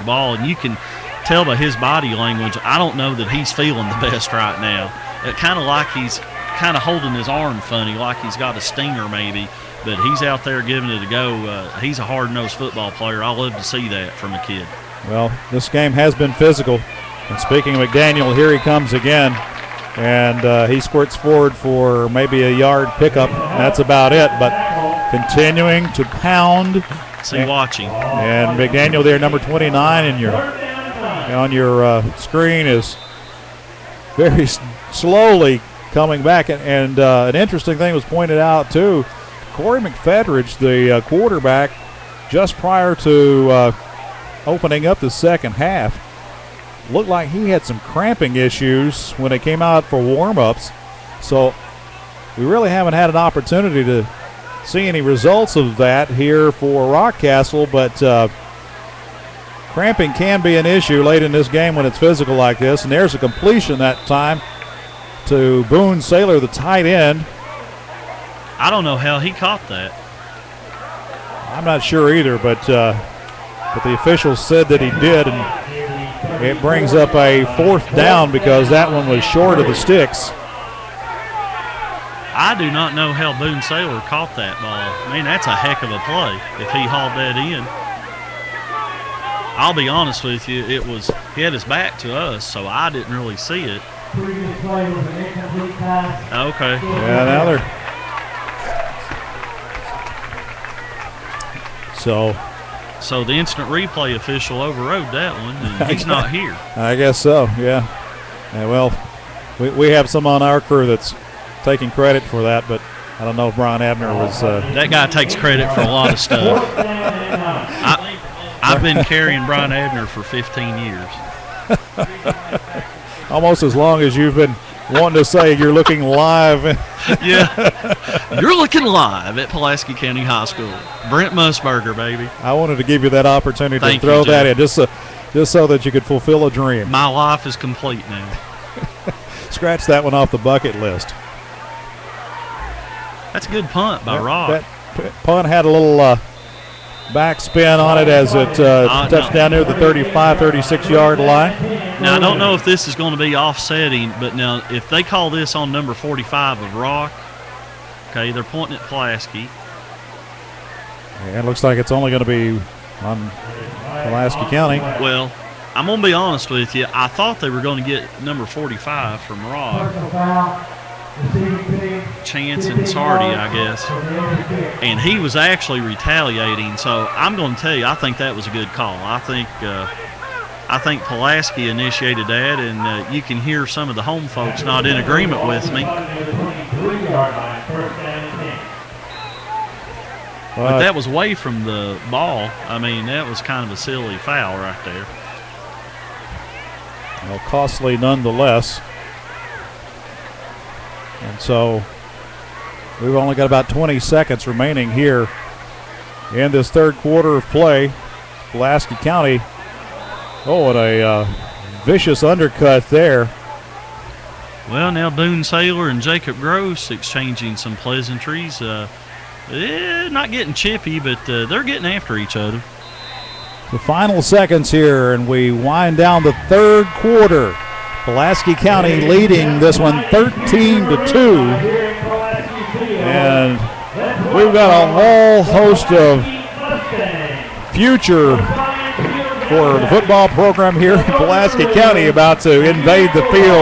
ball, and you can tell by his body language, I don't know that he's feeling the best right now. It kind of like he's kind of holding his arm funny, like he's got a stinger maybe, but he's out there giving it a go. He's a hard-nosed football player. I love to see that from a kid. Well, this game has been physical. And speaking of McDaniel, here he comes again. And he squirts forward for maybe a yard pickup. That's about it, but continuing to pound. See, watching. And McDaniel there, number 29, on your screen is very slowly coming back. And an interesting thing was pointed out, too. Corey McFedridge, the quarterback, just prior to opening up the second half, looked like he had some cramping issues when it came out for warm-ups. So we really haven't had an opportunity to see any results of that here for Rockcastle, but cramping can be an issue late in this game when it's physical like this. And there's a completion that time to Boone Saylor, the tight end. I don't know how he caught that. I'm not sure either, but the officials said that he did, and it brings up a fourth down because that one was short of the sticks. I do not know how Boone Saylor caught that ball. I mean, that's a heck of a play if he hauled that in. I'll be honest with you, he had his back to us, so I didn't really see it. Okay. Yeah, now they're So the instant replay official overrode that one, and he's not here. I guess so, yeah. Well, we have some on our crew that's taking credit for that, but I don't know if Brian Abner was. That guy takes credit for a lot of stuff. I've been carrying Brian Abner for 15 years. Almost as long as you've been wanting to say you're looking live. Yeah, you're looking live at Pulaski County High School. Brent Musburger, baby. I wanted to give you that opportunity Thank to throw you, that in, just so that you could fulfill a dream. My life is complete now. Scratch that one off the bucket list. That's a good punt by Rock. That punt had a little backspin on it as it touched down near the 35, 36-yard line. Now, I don't know if this is going to be offsetting, but now if they call this on number 45 of Rock, okay, they're pointing at Pulaski. Yeah, it looks like it's only going to be on Pulaski County. Well, I'm going to be honest with you. I thought they were going to get number 45 from Rock. Chance and Sardi, I guess. And he was actually retaliating, so I'm going to tell you, I think that was a good call. I think Pulaski initiated that, and you can hear some of the home folks not in agreement with me. But that was away from the ball. I mean, that was kind of a silly foul right there. Well, costly nonetheless. And so we've only got about 20 seconds remaining here in this third quarter of play. Pulaski County, what a vicious undercut there. Well, now Boone Saylor and Jacob Gross exchanging some pleasantries. Not getting chippy, but they're getting after each other. The final seconds here, and we wind down the third quarter. Pulaski County leading this one 13-2. And we've got a whole host of future for the football program here in Pulaski County about to invade the field.